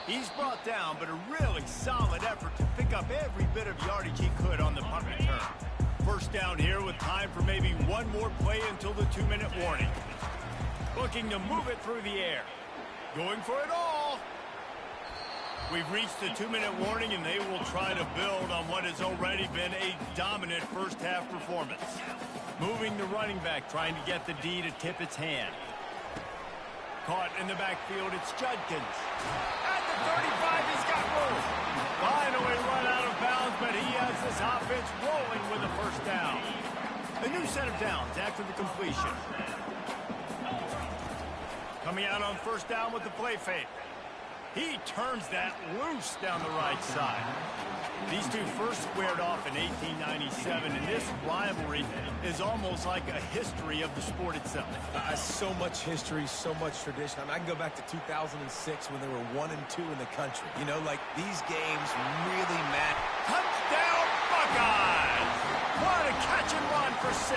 He's brought down, but a really solid effort to pick up every bit of yardage he could on the punt return. 1st down here with time for maybe one more play until the 2-minute warning. Looking to move it through the air. Going for it all. We've reached the 2-minute warning, and they will try to build on what has already been a dominant 1st half performance. Moving the running back, trying to get the D to tip its hand. Caught in the backfield, it's Judkins. At the 35, he's got room. Finally run out of bounds, but he has this offense rolling with a 1st down. A new set of downs after the completion. Coming out on 1st down with the play fake. He turns that loose down the right side. These two first squared off in 1897, and this rivalry is almost like a history of the sport itself. So much history, so much tradition. I mean, I can go back to 2006 when they were 1-2 in the country. You know, like, these games really matter. Touchdown, Buckeyes! What a catch and run for 6.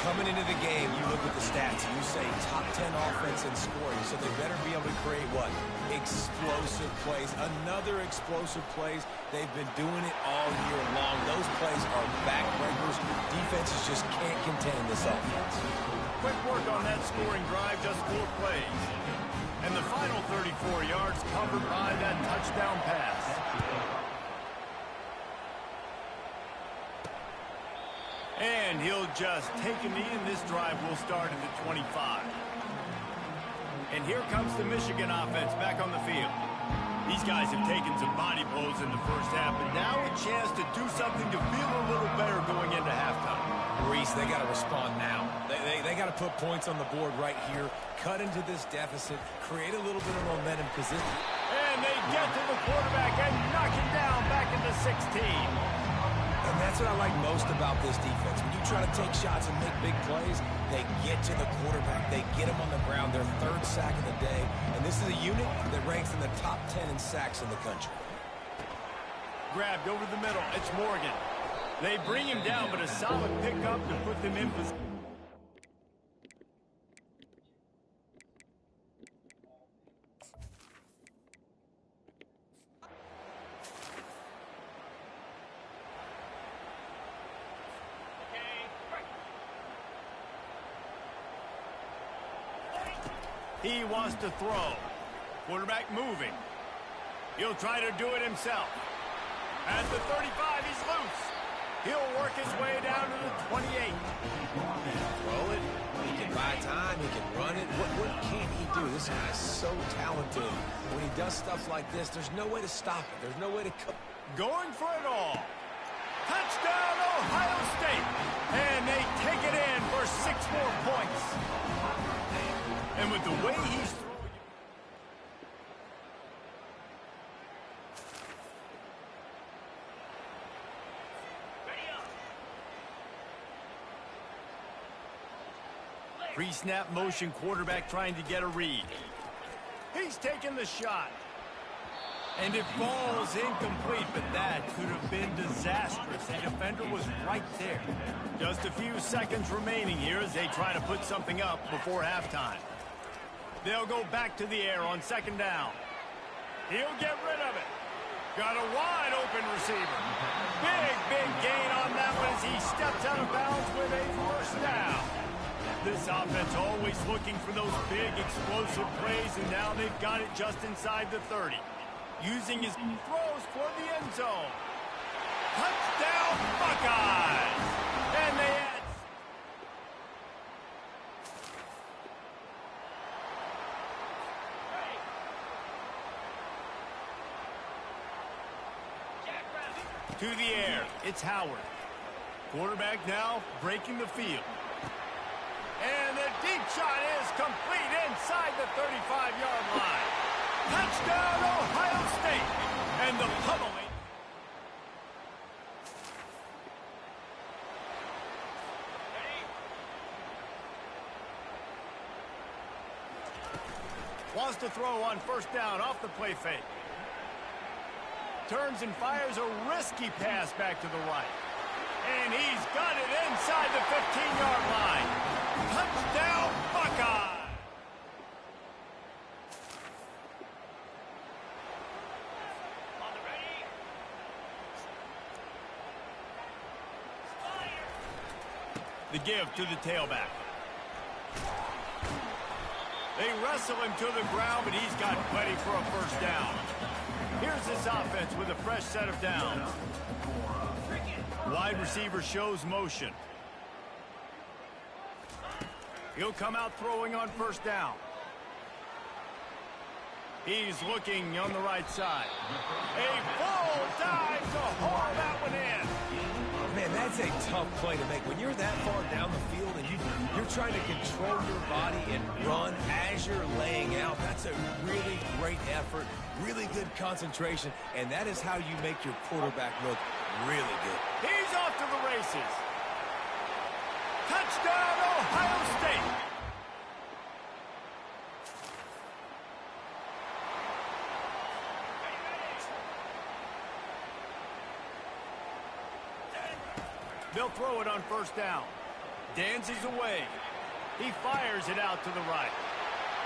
Coming into the game, you look at the stats and you say top 10 offense in scoring, so they better be able to create what? Explosive plays. Another explosive plays. They've been doing it all year long. Those plays are backbreakers. Defenses just can't contain this offense. Quick work on that scoring drive, just 4 plays. And the final 34 yards covered by that touchdown pass. And he'll just take a knee, and this drive will start at the 25. And here comes the Michigan offense back on the field. These guys have taken some body blows in the first half, but now a chance to do something to feel a little better going into halftime. Reese, they got to respond now. They got to put points on the board right here, cut into this deficit, create a little bit of momentum position. And they get to the quarterback and knock him down back into 16. And that's what I like most about this defense. When you try to take shots and make big plays, they get to the quarterback. They get him on the ground, their 3rd sack of the day. And this is a unit that ranks in the top 10 in sacks in the country. Grabbed over the middle. It's Morgan. They bring him down, but a solid pickup to put them in position. He wants to throw. Quarterback moving. He'll try to do it himself. At the 35, he's loose. He'll work his way down to the 28. Throw it. He can buy time. He can run it. What can't he do? This guy's so talented. When he does stuff like this, there's no way to stop it. There's no way to cut. Going for it all. Touchdown, Ohio State. And they take it in for 6 more points. And with the way he's throwing... Pre-snap motion, quarterback trying to get a read. He's taking the shot. And it falls incomplete, but that could have been disastrous. The defender was right there. Just a few seconds remaining here as they try to put something up before halftime. They'll go back to the air on 2nd down. He'll get rid of it. Got a wide open receiver. Big gain on that one as he steps out of bounds with a 1st down. This offense always looking for those big explosive plays, and now they've got it just inside the 30. Using his throws for the end zone. Touchdown, Buckeyes! And they add... To the air, it's Howard. Quarterback now breaking the field. And the deep shot is complete inside the 35-yard line. Touchdown, Ohio State. And the pummeling. Wants to throw on 1st down off the play fake. Turns and fires a risky pass back to the right. And he's got it inside the 15-yard line. Touchdown, Buckeye! On the ready. The give to the tailback. They wrestle him to the ground, but he's got plenty for a 1st down. Here's this offense with a fresh set of downs. Wide receiver shows motion. He'll come out throwing on 1st down. He's looking on the right side. A full dive to haul that one in. Man, that's That's a tough play to make. When you're that far down the field and you're trying to control your body and run as you're laying out, that's a really great effort, really good concentration, and that is how you make your quarterback look really good. He's off to the races. Touchdown, Ohio State. They'll throw it on first down. Dances away. He fires it out to the right.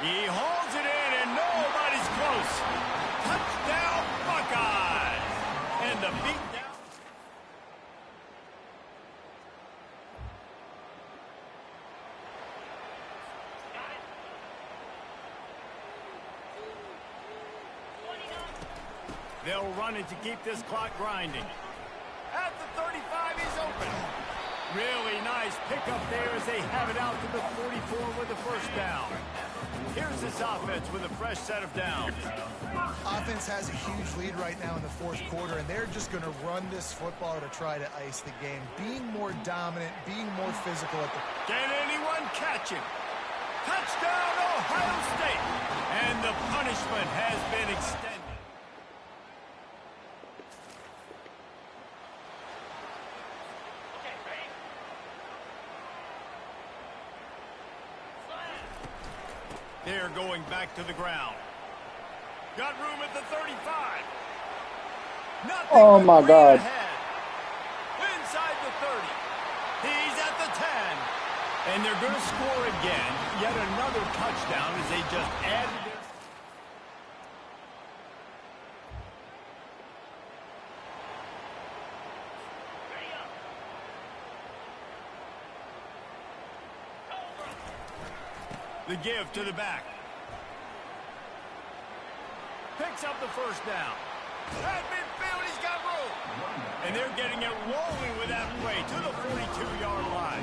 He hauls it in, and nobody's close. Touchdown, Buckeyes! And the beatdown. They'll run it to keep this clock grinding. At the 35, he's open. Really nice pickup there as they have it out to the 44 with a first down. Here's this offense with a fresh set of downs. Offense has a huge lead right now in the fourth quarter, and they're just going to run this football to try to ice the game. Being more dominant, being more physical at the... Can anyone catch him? Touchdown, Ohio State! And the punishment has been extended. They're going back to the ground. Got room at the 35. Nothing. Oh my God. Ahead. Inside the 30. He's at the 10. And they're going to score again. Yet another touchdown as they just added their... The give to the back. Picks up the first down. At midfield, he's got room. And they're getting it rolling with that play to the 42-yard line.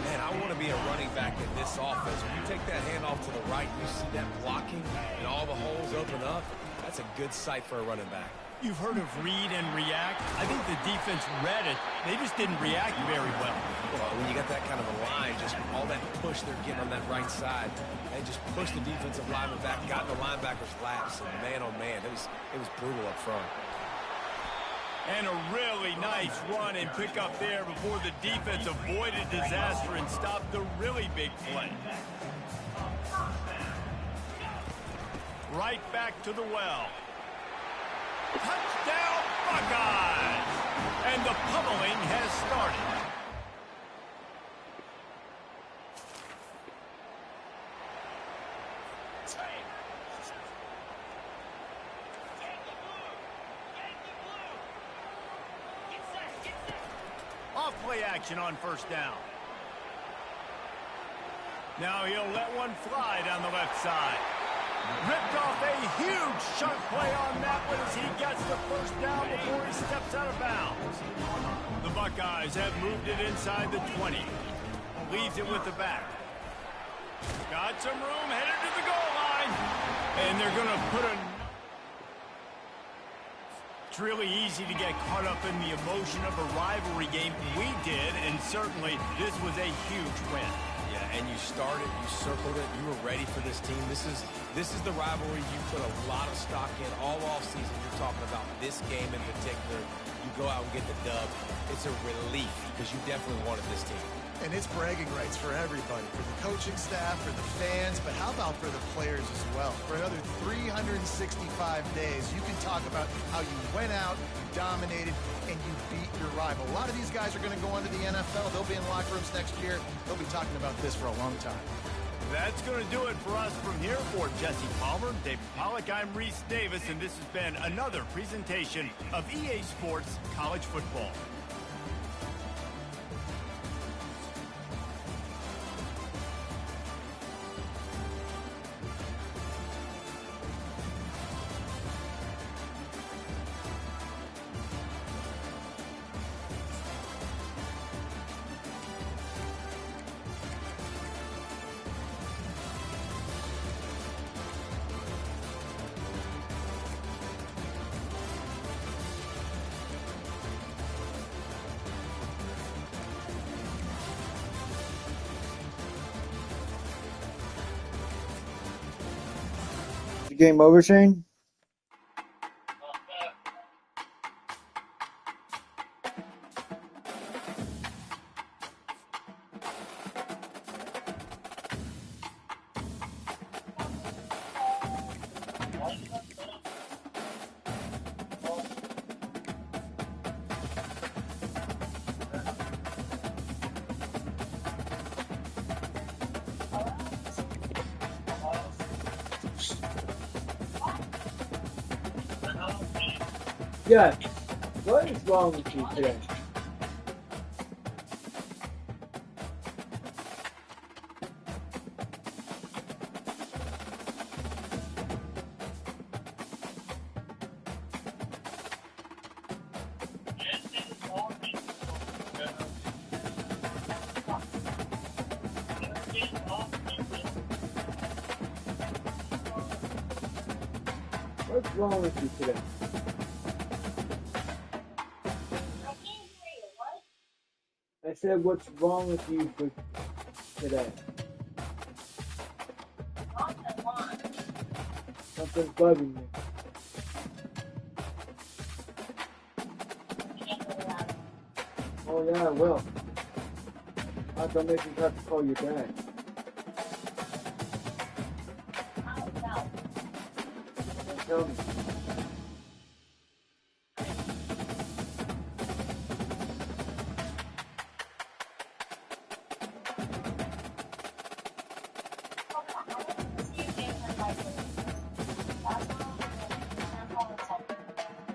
Man, I want to be a running back in this offense. When you take that handoff to the right, you see that blocking and all the holes open up. That's a good sight for a running back. You've heard of read and react. I think the defense read it. They just didn't react very well. Well, when you got that kind of a line, just all that push they're getting on that right side, they just pushed the defensive lineman back, got in the linebacker's laps, and man, oh man, it was brutal up front. And a really nice run and pick up there before the defense avoided disaster and stopped the really big play. Right back to the well. Touchdown, Buckeyes! And the pummeling has started. Off play action on first down. Now he'll let one fly down the left side. Ripped off a huge chunk play on that one as he gets the first down before he steps out of bounds. The Buckeyes have moved it inside the 20. Leaves it with the back. Got some room, headed to the goal line. And they're going to put a... It's really easy to get caught up in the emotion of a rivalry game. We did, and certainly this was a huge win. And you started, you circled it, you were ready for this team. This is the rivalry you put a lot of stock in all offseason. You're talking about this game in particular. You go out and get the dub. It's a relief because you definitely wanted this team. And it's bragging rights for everybody, for the coaching staff, for the fans, but how about for the players as well? For another 365 days, you can talk about how you went out, you dominated, and you beat your rival. A lot of these guys are going to go on to the NFL. They'll be in locker rooms next year. They'll be talking about this for a long time. That's going to do it for us from here. For Jesse Palmer, David Pollack, I'm Reese Davis, and this has been another presentation of EA Sports College Football. game over, Shane? Yes. What is wrong with you today? What's wrong with you today? I said, what's wrong with you for today? Something's bugging me. Oh yeah, I will. I'll make you have to call your dad. Tell me.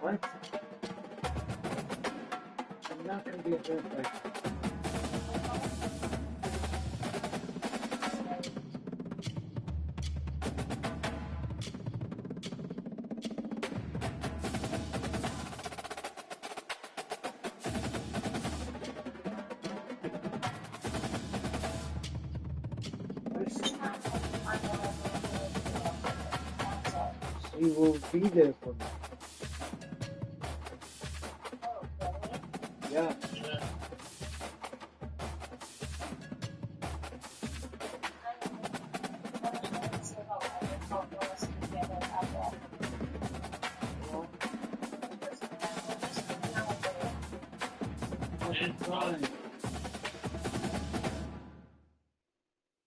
What? I'm not going to be a jerk like that. She will be there for me. Yeah. Fine.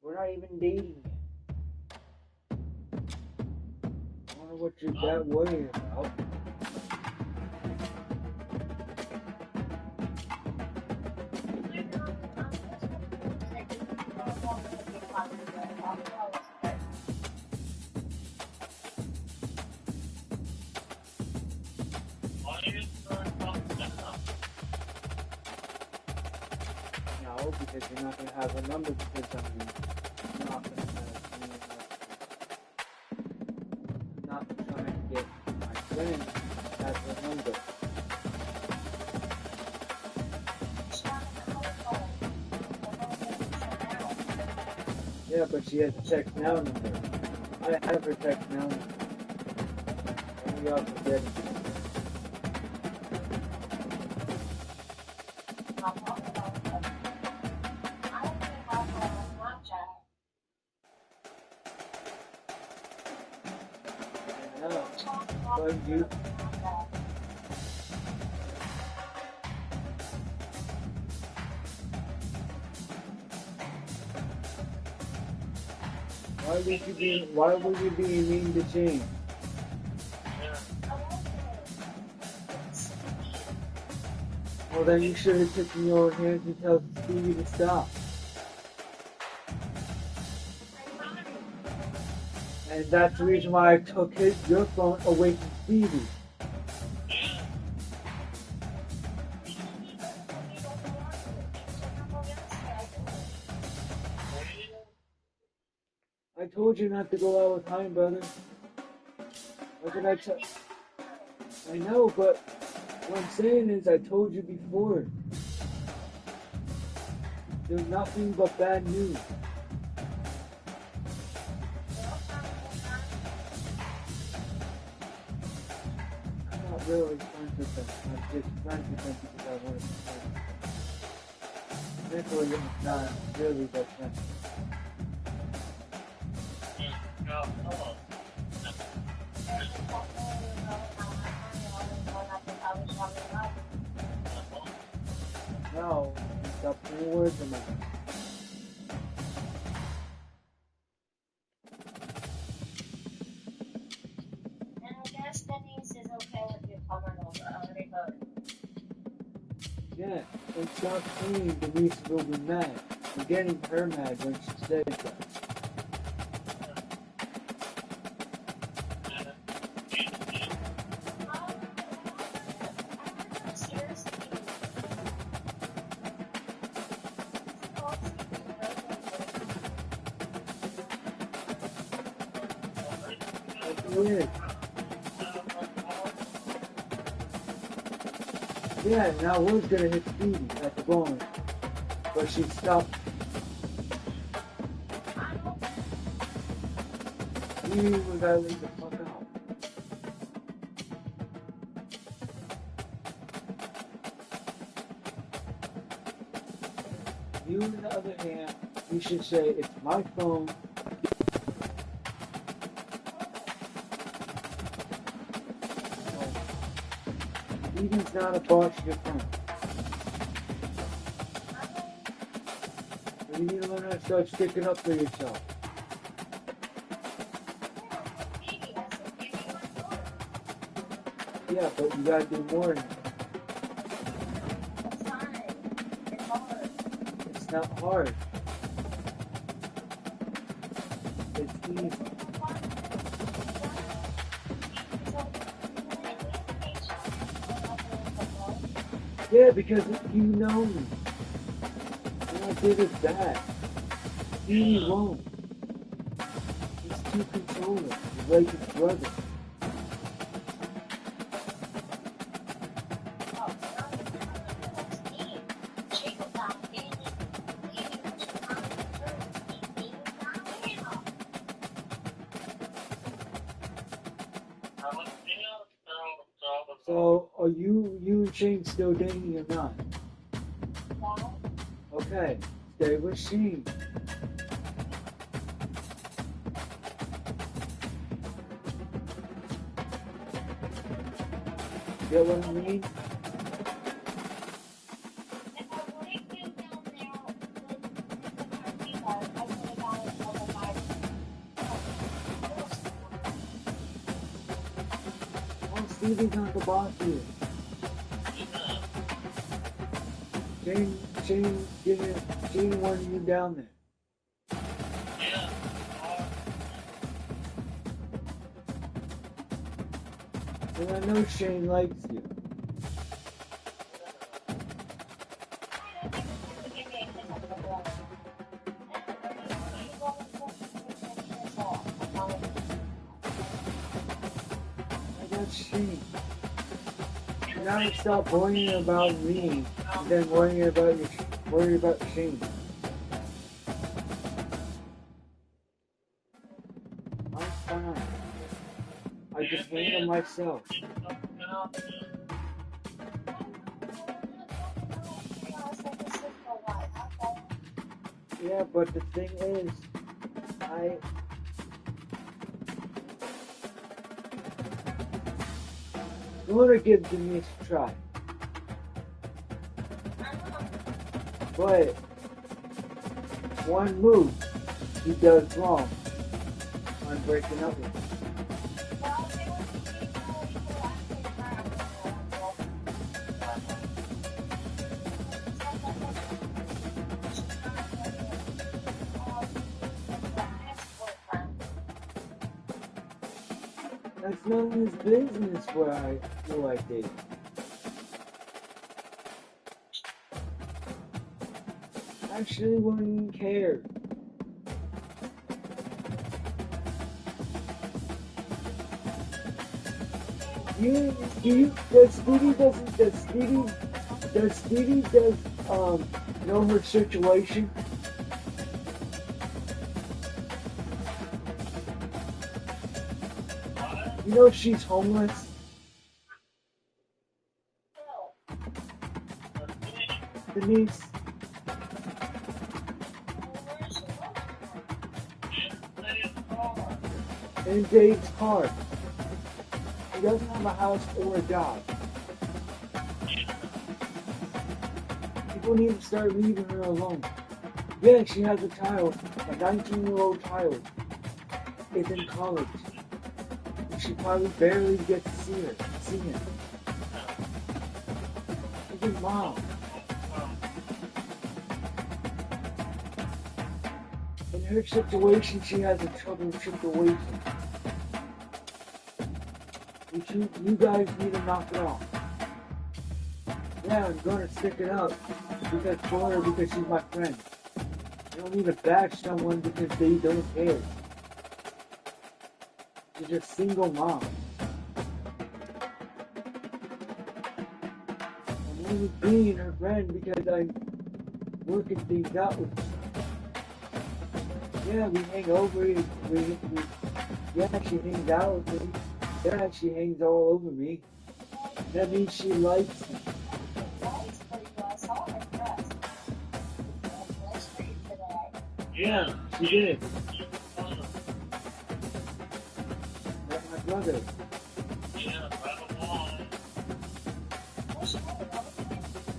We're not even dating yet. I wonder what you're that worried about. No, because you're not going to have a number because I'm not going to I'm not trying to get my friend as a number. Yeah, but she has a text now number. I have her text now number. Maybe I'll forget it. But you. Why would you be mean to Shane? Well, then you should have taken your hands and tell Stevie to stop. And that's the reason why I took your phone away from Stevie. I told you not to go out with Hein, brother. What did I tell? I know, but what I'm saying is I told you before. There's nothing but bad news. I'm not really friends with them. I'm just friends with them because I want to be friends. Mentally, I'm not really that friends. Stop putting words in my mouth. And I guess Denise is okay with you coming over. I already voted. Yeah, and stop saying Denise will be mad. I'm getting her mad when she says that. Seriously. That's weird. Yeah, and I was gonna hit Phoebe at the bowling, but she stopped. You gotta leave the fuck out. You, on the other hand, you should say, it's my phone. Phoebe's not a boss, your phone. You need to learn how to start sticking up for yourself. Yeah, but you gotta do more than that. It's not hard. It's easy. Yeah, because you know me. And I did it bad. He won't. He's too controlling. He's like his brother. So, are you and Shane still dating or not? Okay, stay with Shane. Get what I mean? Oh, Stevie's not the boss here. Shane wanted you down there. And I know Shane likes you. That's Shane. You gotta stop worrying about me and then worry about Shane. I'm fine. I just handle myself. Yeah, but the thing is, I want to give Denise a try. But one move he does wrong on breaking up with him. That's none of his business where I feel like they. Actually wouldn't even care. Does Stevie know her situation? You know she's homeless? Denise. In Dave's car. He doesn't have a house or a job. He People need to start leaving her alone. Yeah, she has a child, a 19-year-old child. Is in college. She probably barely gets to see him. She's a mom. In her situation, she has a troubled situation. You guys need to knock it off. Yeah, I'm gonna stick it up because she's my friend. You don't need to bash someone because they don't care. She's a single mom. I'm only being her friend because I'm working things out with her. Yeah, we hang over. Yeah, she hangs out with me. Yeah, she hangs all over me. That means she likes me. Yeah, she did. That's my brother.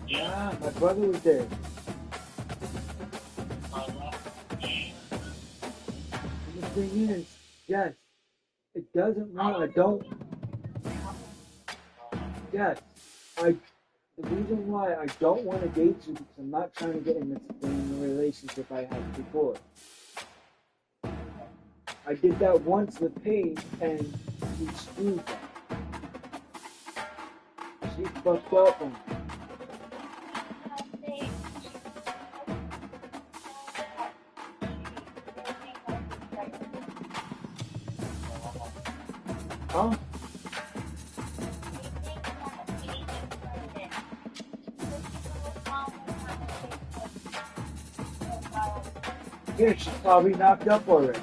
Yeah, my brother was there. And the thing is, yes, it doesn't mean I don't. Yes, the reason why I don't want to date you because I'm not trying to get in the relationship I had before. I did that once with Paige and she screwed that. She fucked up on me. Huh? Yeah, she's probably knocked up already.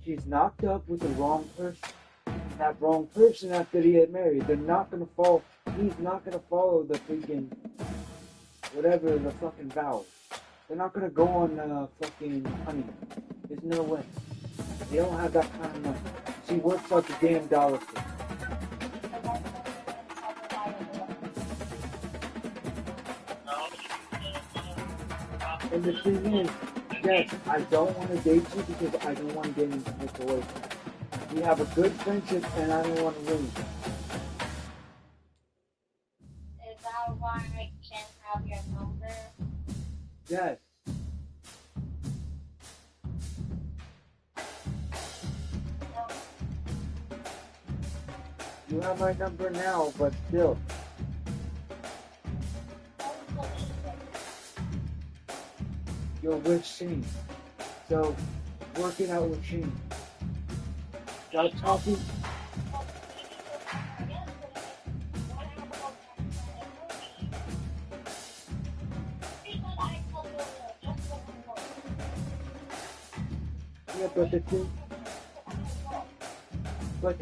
She's knocked up with the wrong person. That wrong person after they get married. They're not gonna follow. He's not gonna follow the freaking whatever the fucking vows. They're not gonna go on fucking honeymoon. There's no way. They don't have that kind of money. She works like a damn dollar for it. And the thing is, yes, I don't want to date you because I don't want to get into this relationship. We have a good friendship and I don't want to lose it. Is that why I can't have your number? Yes. You have my number now, but still. You're with Shane. So, working out with Shane. Stop talking. Yeah, but the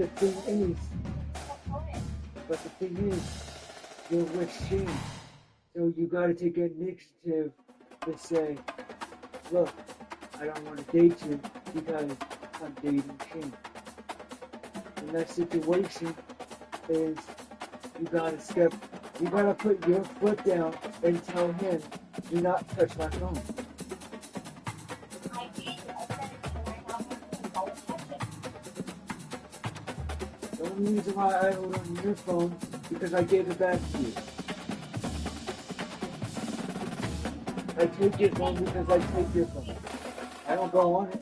thing is, you're with Shane. So you gotta take initiative to say, look, I don't want to date you because I'm dating Shane. In that situation is you gotta put your foot down and tell him, do not touch my phone. The only reason why I hold on your phone because I gave it back to you. I take your phone because I take your phone. I don't go on it.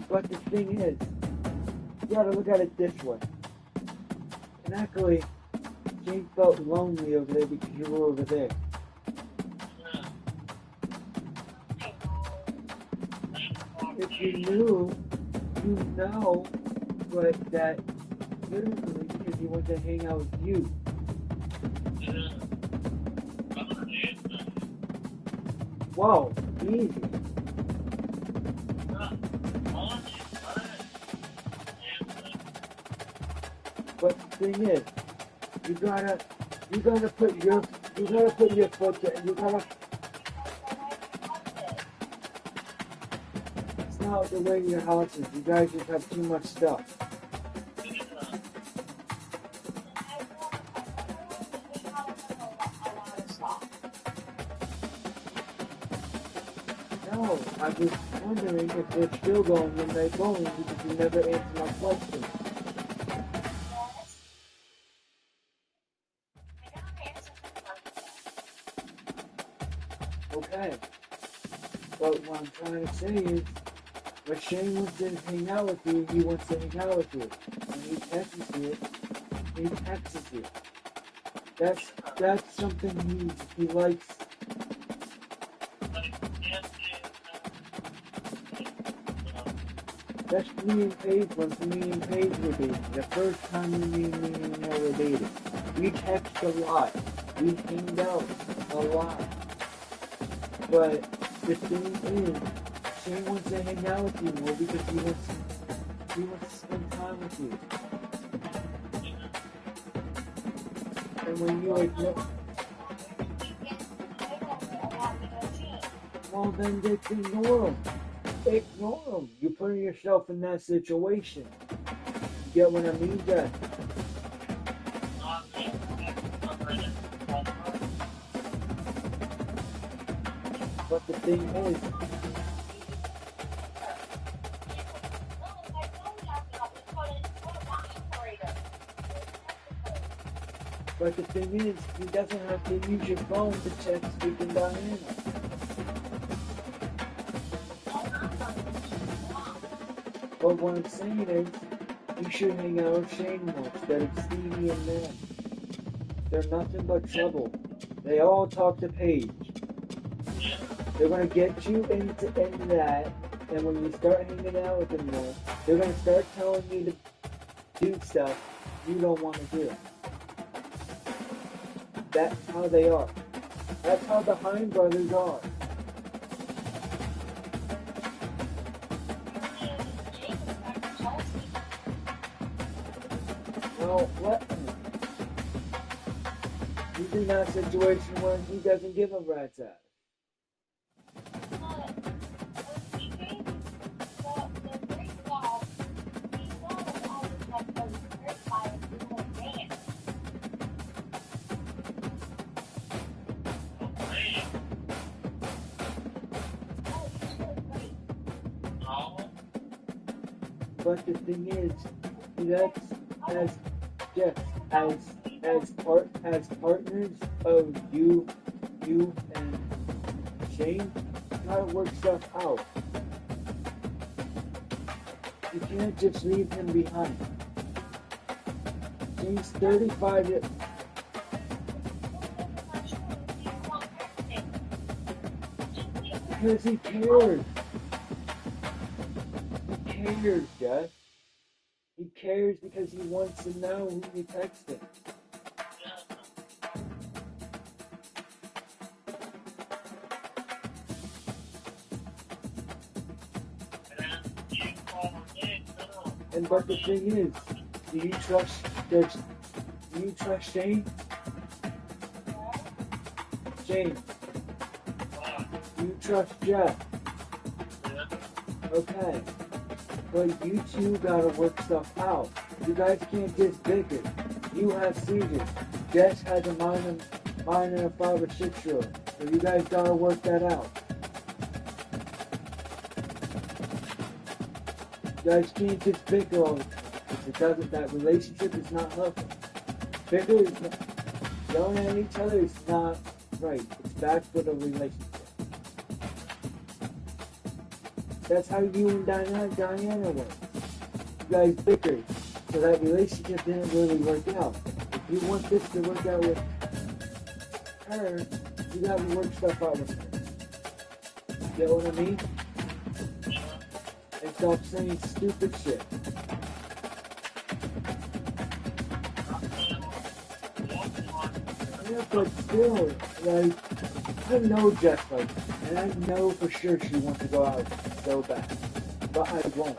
But the thing is, you gotta look at it this way. And actually, Jane felt lonely over there because you were over there. If you knew, you know, but that literally because he wants to hang out with you. Whoa, easy. But the thing is, you gotta put your foot down. You gotta how the way your house is. You guys just have too much stuff. No, I'm just wondering if they're still going when they're going because you never answered my question. Okay. But what I'm trying to say is, when Shane wants to hang out with you, he wants to hang out with you. When he texts you. That's something he likes. That's me and Paige when me and Paige were dating. The first time me and her were dating. We text a lot. We hanged out a lot. But the thing is, Shane wants to hang out with you more because he wants to spend time with you. And when you ignore, well then just ignore him. Ignore him. You're putting yourself in that situation. You get what I mean, Jeff? But the thing is, he doesn't have to use your phone to text freaking Diana. But what I'm saying is, you should hang out with Shane more instead of Stevie and them. They're nothing but trouble. They all talk to Paige. They're gonna get you into that, and when you start hanging out with them more, they're gonna start telling you to do stuff you don't want to do. That's how they are. That's how the Hine brothers are. Well, let him. He's in that situation where he doesn't give a rat's ass. But the thing is, that's as partners of you and Shane, you gotta work stuff out. You can't just leave him behind. Shane's 35 years. Because he cares. He cares, Jeff. He cares because he wants to know who you texted. And but the thing is, do you trust Shane? Shane, do you trust Jeff? Okay. But you two gotta work stuff out. You guys can't just bicker. You have seizures. Jess has a mine and a 5 or 6 year old. So you guys gotta work that out. You guys can't just bicker all the time. It doesn't, that relationship is not healthy. Bicker is not, yelling at each other is not right. It's bad for the relationship. That's how you and Diana were. You guys bickered, so that relationship didn't really work out. If you want this to work out with her, you gotta work stuff out with her. You know what I mean? And stop saying stupid shit. Yeah, but still, like, I know Jess like that, and I know for sure she wants to go out so bad, but I won't.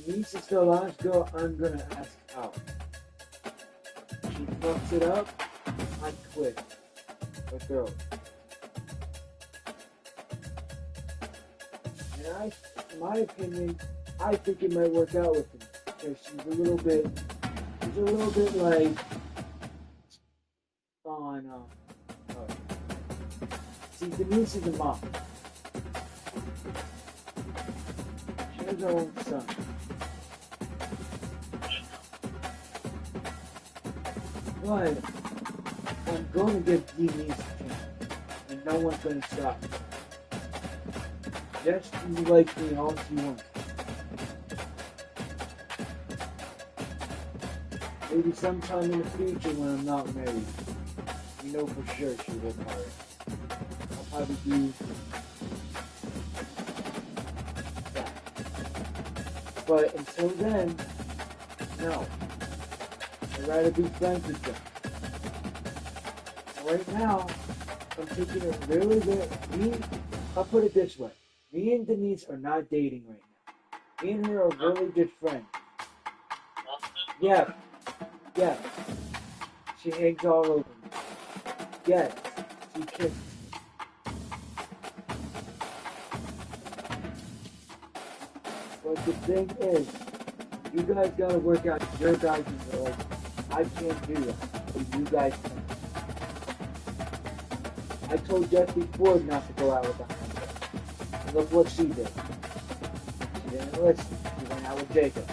Lisa's the last girl I'm gonna ask out. She fucks it up, I quit with girls. And in my opinion, I think it might work out with him. Because she's a little bit like on, see, Denise is a mom. She has her own son. But I'm going to give Denise a chance. And no one's going to stop me. Just she likes me all she wants. Maybe sometime in the future when I'm not married. You know for sure she will marry. I'll probably do that. But until then, no. I'd rather be friends with them. Right now, I'm taking it really good. I'll put it this way. Me and Denise are not dating right now. Me and her are really good friends. Yeah. Yeah. She hangs all over me. Yes. She kisses me. But the thing is, you guys gotta work out your guys' relationship. I can't do that. But you guys can. I told Jessie Ford not to go out with the Honda. And look what she did. She didn't listen. She went out with Jacob.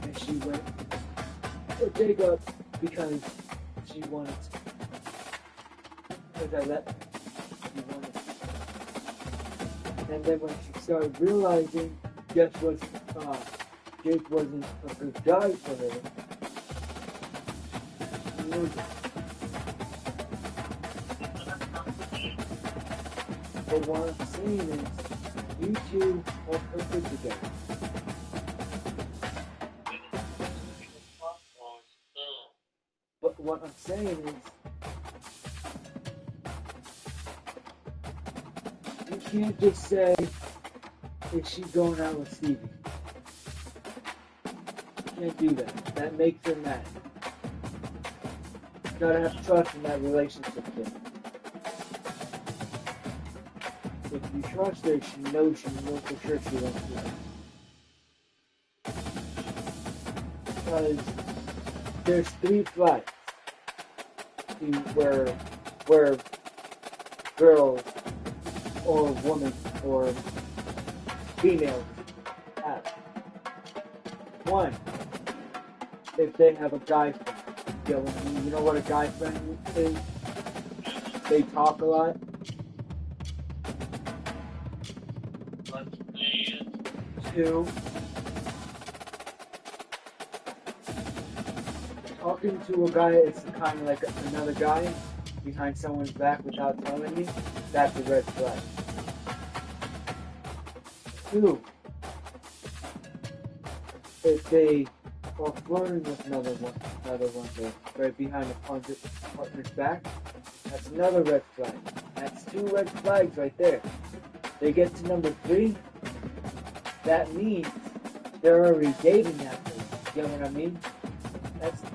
And she went with Jacob because she wanted to. Because I let her. She wanted to. And then when she started realizing Jake wasn't a good guy for her, she knew that. But what I'm saying is, you two are perfect together. But what I'm saying is, you can't just say, is she going out with Stevie? You can't do that. That makes her mad. You gotta have trust in that relationship thing. If you trust her, she knows for sure she wants to. Because there's 3 flags to where girls or women or females have. 1, if they have a guy friend. You know what a guy friend is? They talk a lot. 2, talking to a guy is kind of like another guy behind someone's back without telling you. That's a red flag. 2, if they are flirting with another one right behind the partner's back, that's another red flag. That's 2 red flags right there. They get to number 3. That means they're already dating that person. You know what I mean?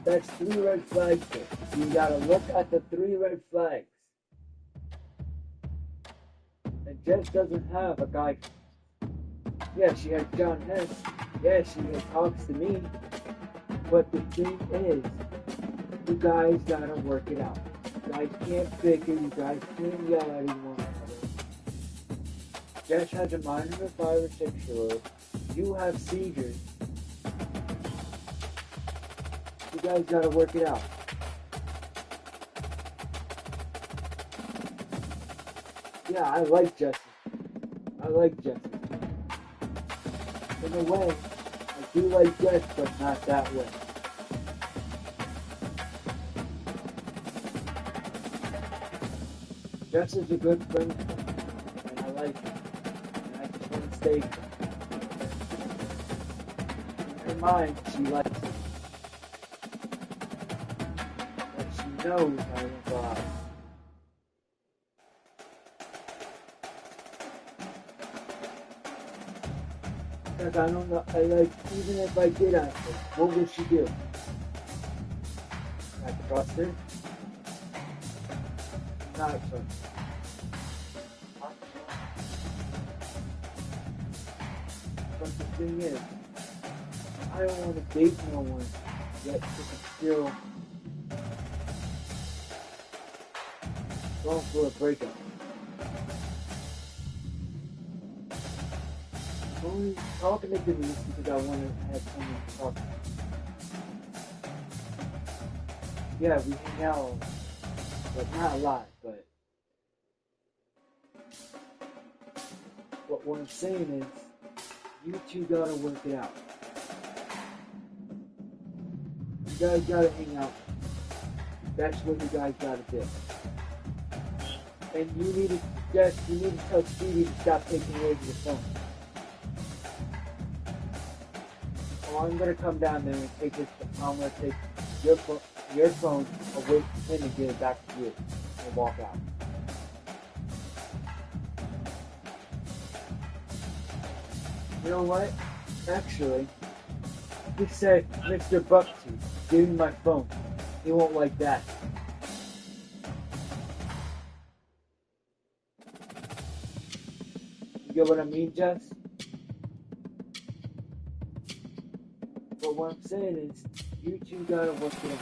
That's 3 red flags there. You gotta look at the 3 red flags. And Jess doesn't have a guy. Yeah, she has John Hess. Yeah, she talks to me. But the thing is, you guys gotta work it out. You guys can't bicker. You guys can't yell at one another. Jess has a mind of a 5 or 6-year-old. You have seizures. You guys gotta work it out. Yeah, I like Jessie. In a way, I do like Jess, but not that way. Jess is a good friend, and I like her. And I just want to stay with her. In her mind, she likes it. But she knows I won't go out. Because I don't know, even if I did ask her, what would she do? I trust her? not fun. But the thing is, I don't want to date no one yet to still going for a breakup. I'm only talking to Denise because I want to have someone to talk to. Yeah, we hang out, but not a lot, but what I'm saying is, you two gotta work it out. You guys gotta hang out. That's what you guys gotta do. And you need to tell Stevie to stop taking away your phone. Or I'm gonna come down there and I'm gonna take your phone away from him and give it back to you and walk out. You know what? Actually, just say, Mr. Bucktooth, give me my phone. He won't like that. You get what I mean, Jess? But what I'm saying is, you two gotta work it out.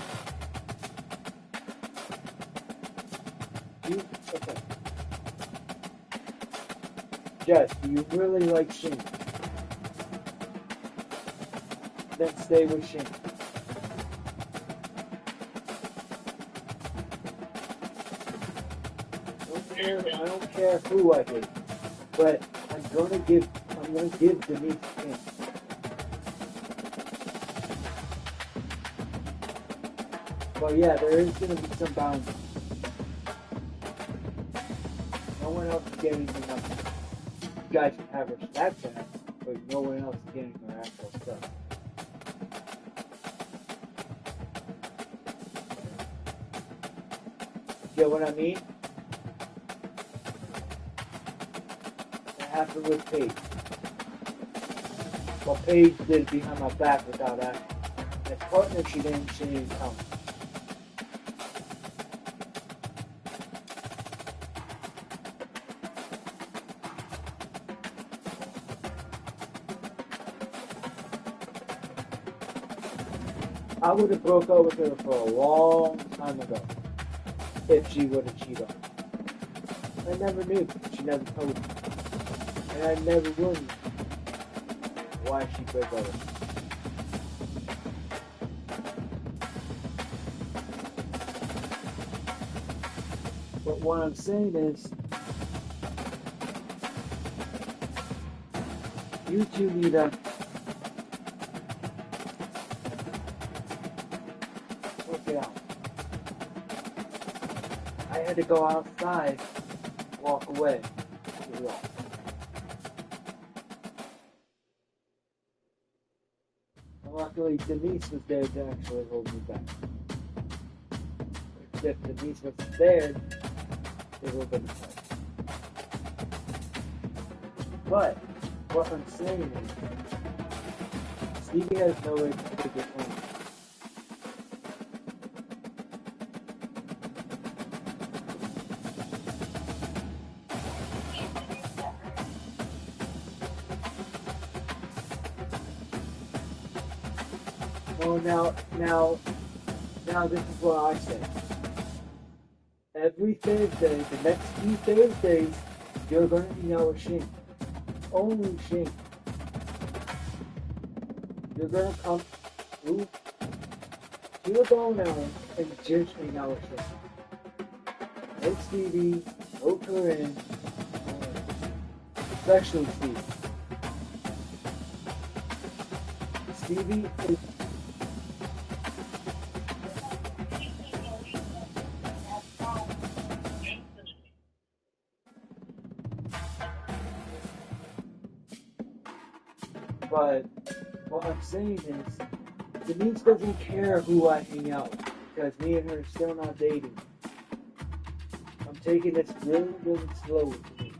Okay. Jess, do you really like Shane? Then stay with Shane. I don't care who I hate, but I'm gonna give Denise a chance. But yeah, there is gonna be some boundaries. No one else is getting enough. You guys can have her Snapchat, but no one else is getting her actual stuff. Get what I mean? It happened with Paige. Well, Paige did it behind my back without asking. As partner, she didn't come. I would have broke up with her for a long time ago if she would have cheated on me. I never knew. She never told me. And I never would know why she broke up with me. But what I'm saying is, you two need to work it out. I had to go outside, walk away. And luckily, Denise was there to actually hold me back. If Denise wasn't there, it would have been tough. But what I'm saying is, Stevie has no way to take it home. Oh, now this is what I say. Every Thursday, the next few Thursdays, you're going to hang out with Shane. Only Shane. You're going to come to the bone hour and just hang out with Shane. No Stevie, no Corinne, especially Stevie. Stevie is But what I'm saying is, Denise doesn't care who I hang out with, because me and her are still not dating. I'm taking this really, really slow with me.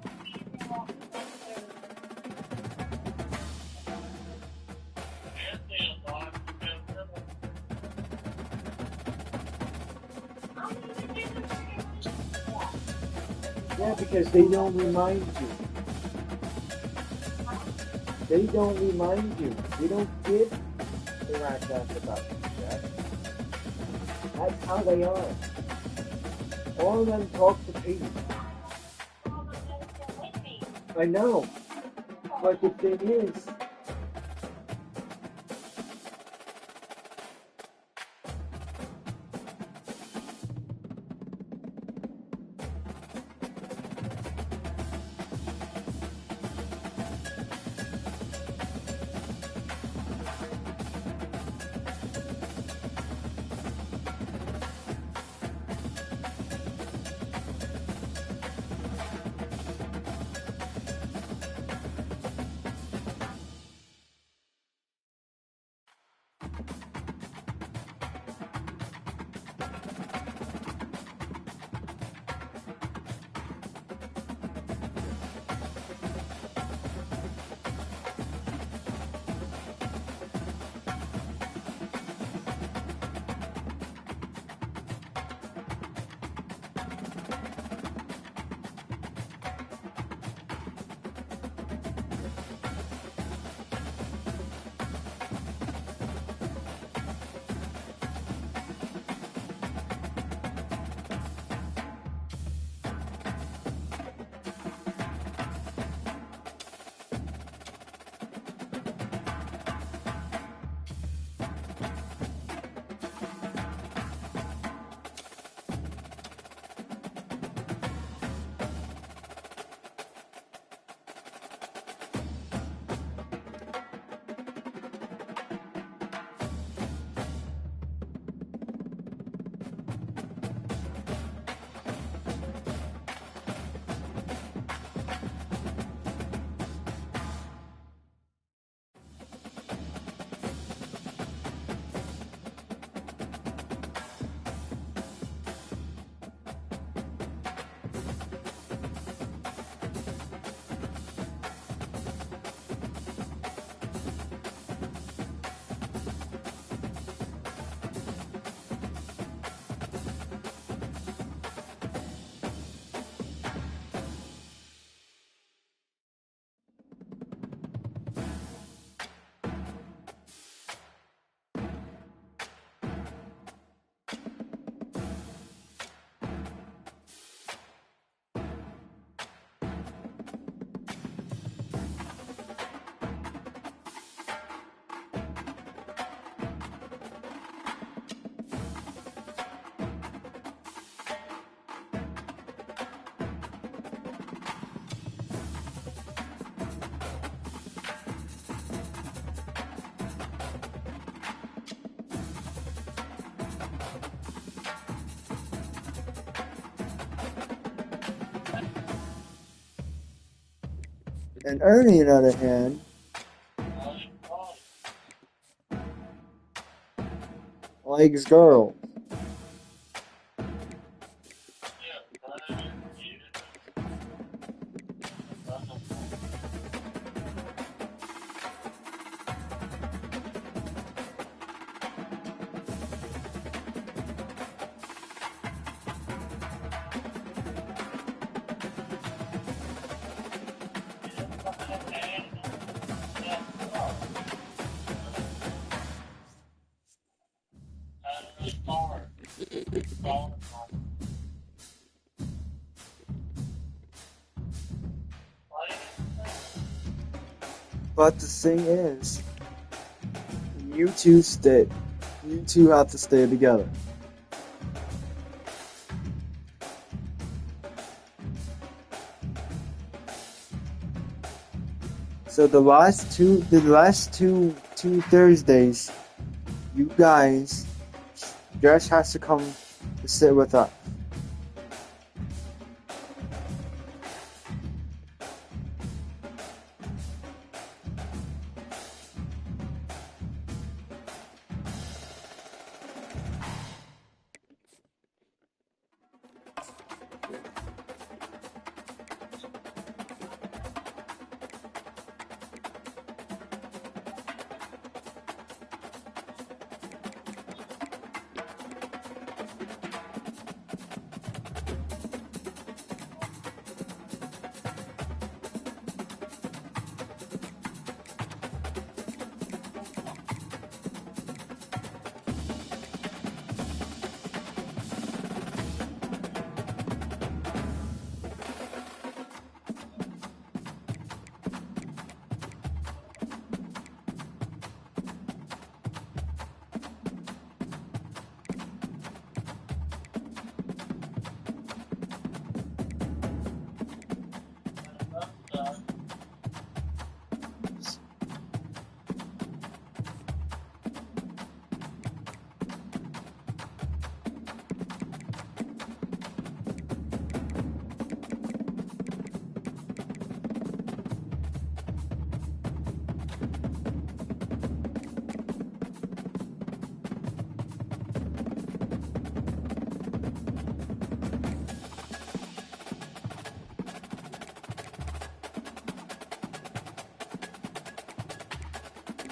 Yeah, because they don't remind you. They don't remind you. They don't give the rat's ass about you, Jeff. That's how they are. All of them talk to Peyton. I know. But the thing is, And Ernie, on the other hand, likes girls. But the thing is, you two have to stay together. So the last two Thursdays, you guys, Josh has to come to sit with us.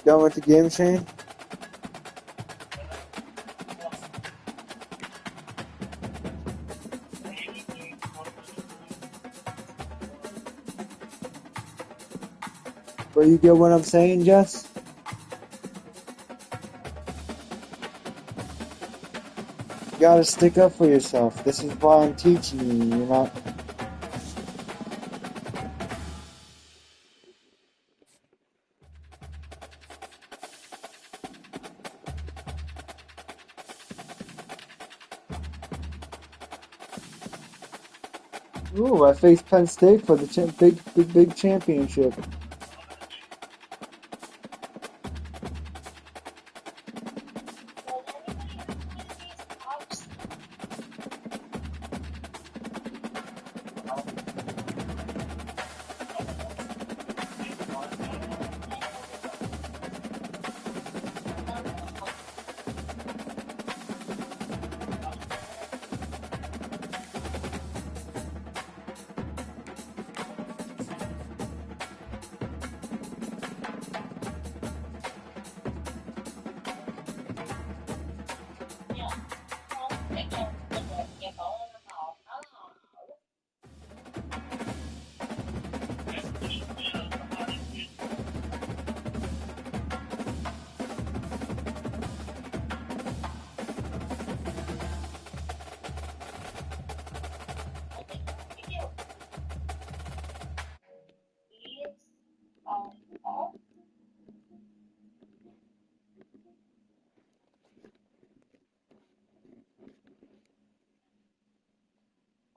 Done with the game, Shane? But you get what I'm saying, Jess? You gotta stick up for yourself. This is why I'm teaching you. You're not. Ooh, I faced Penn State for the big championship.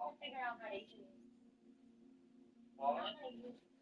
I'll figure out how to use.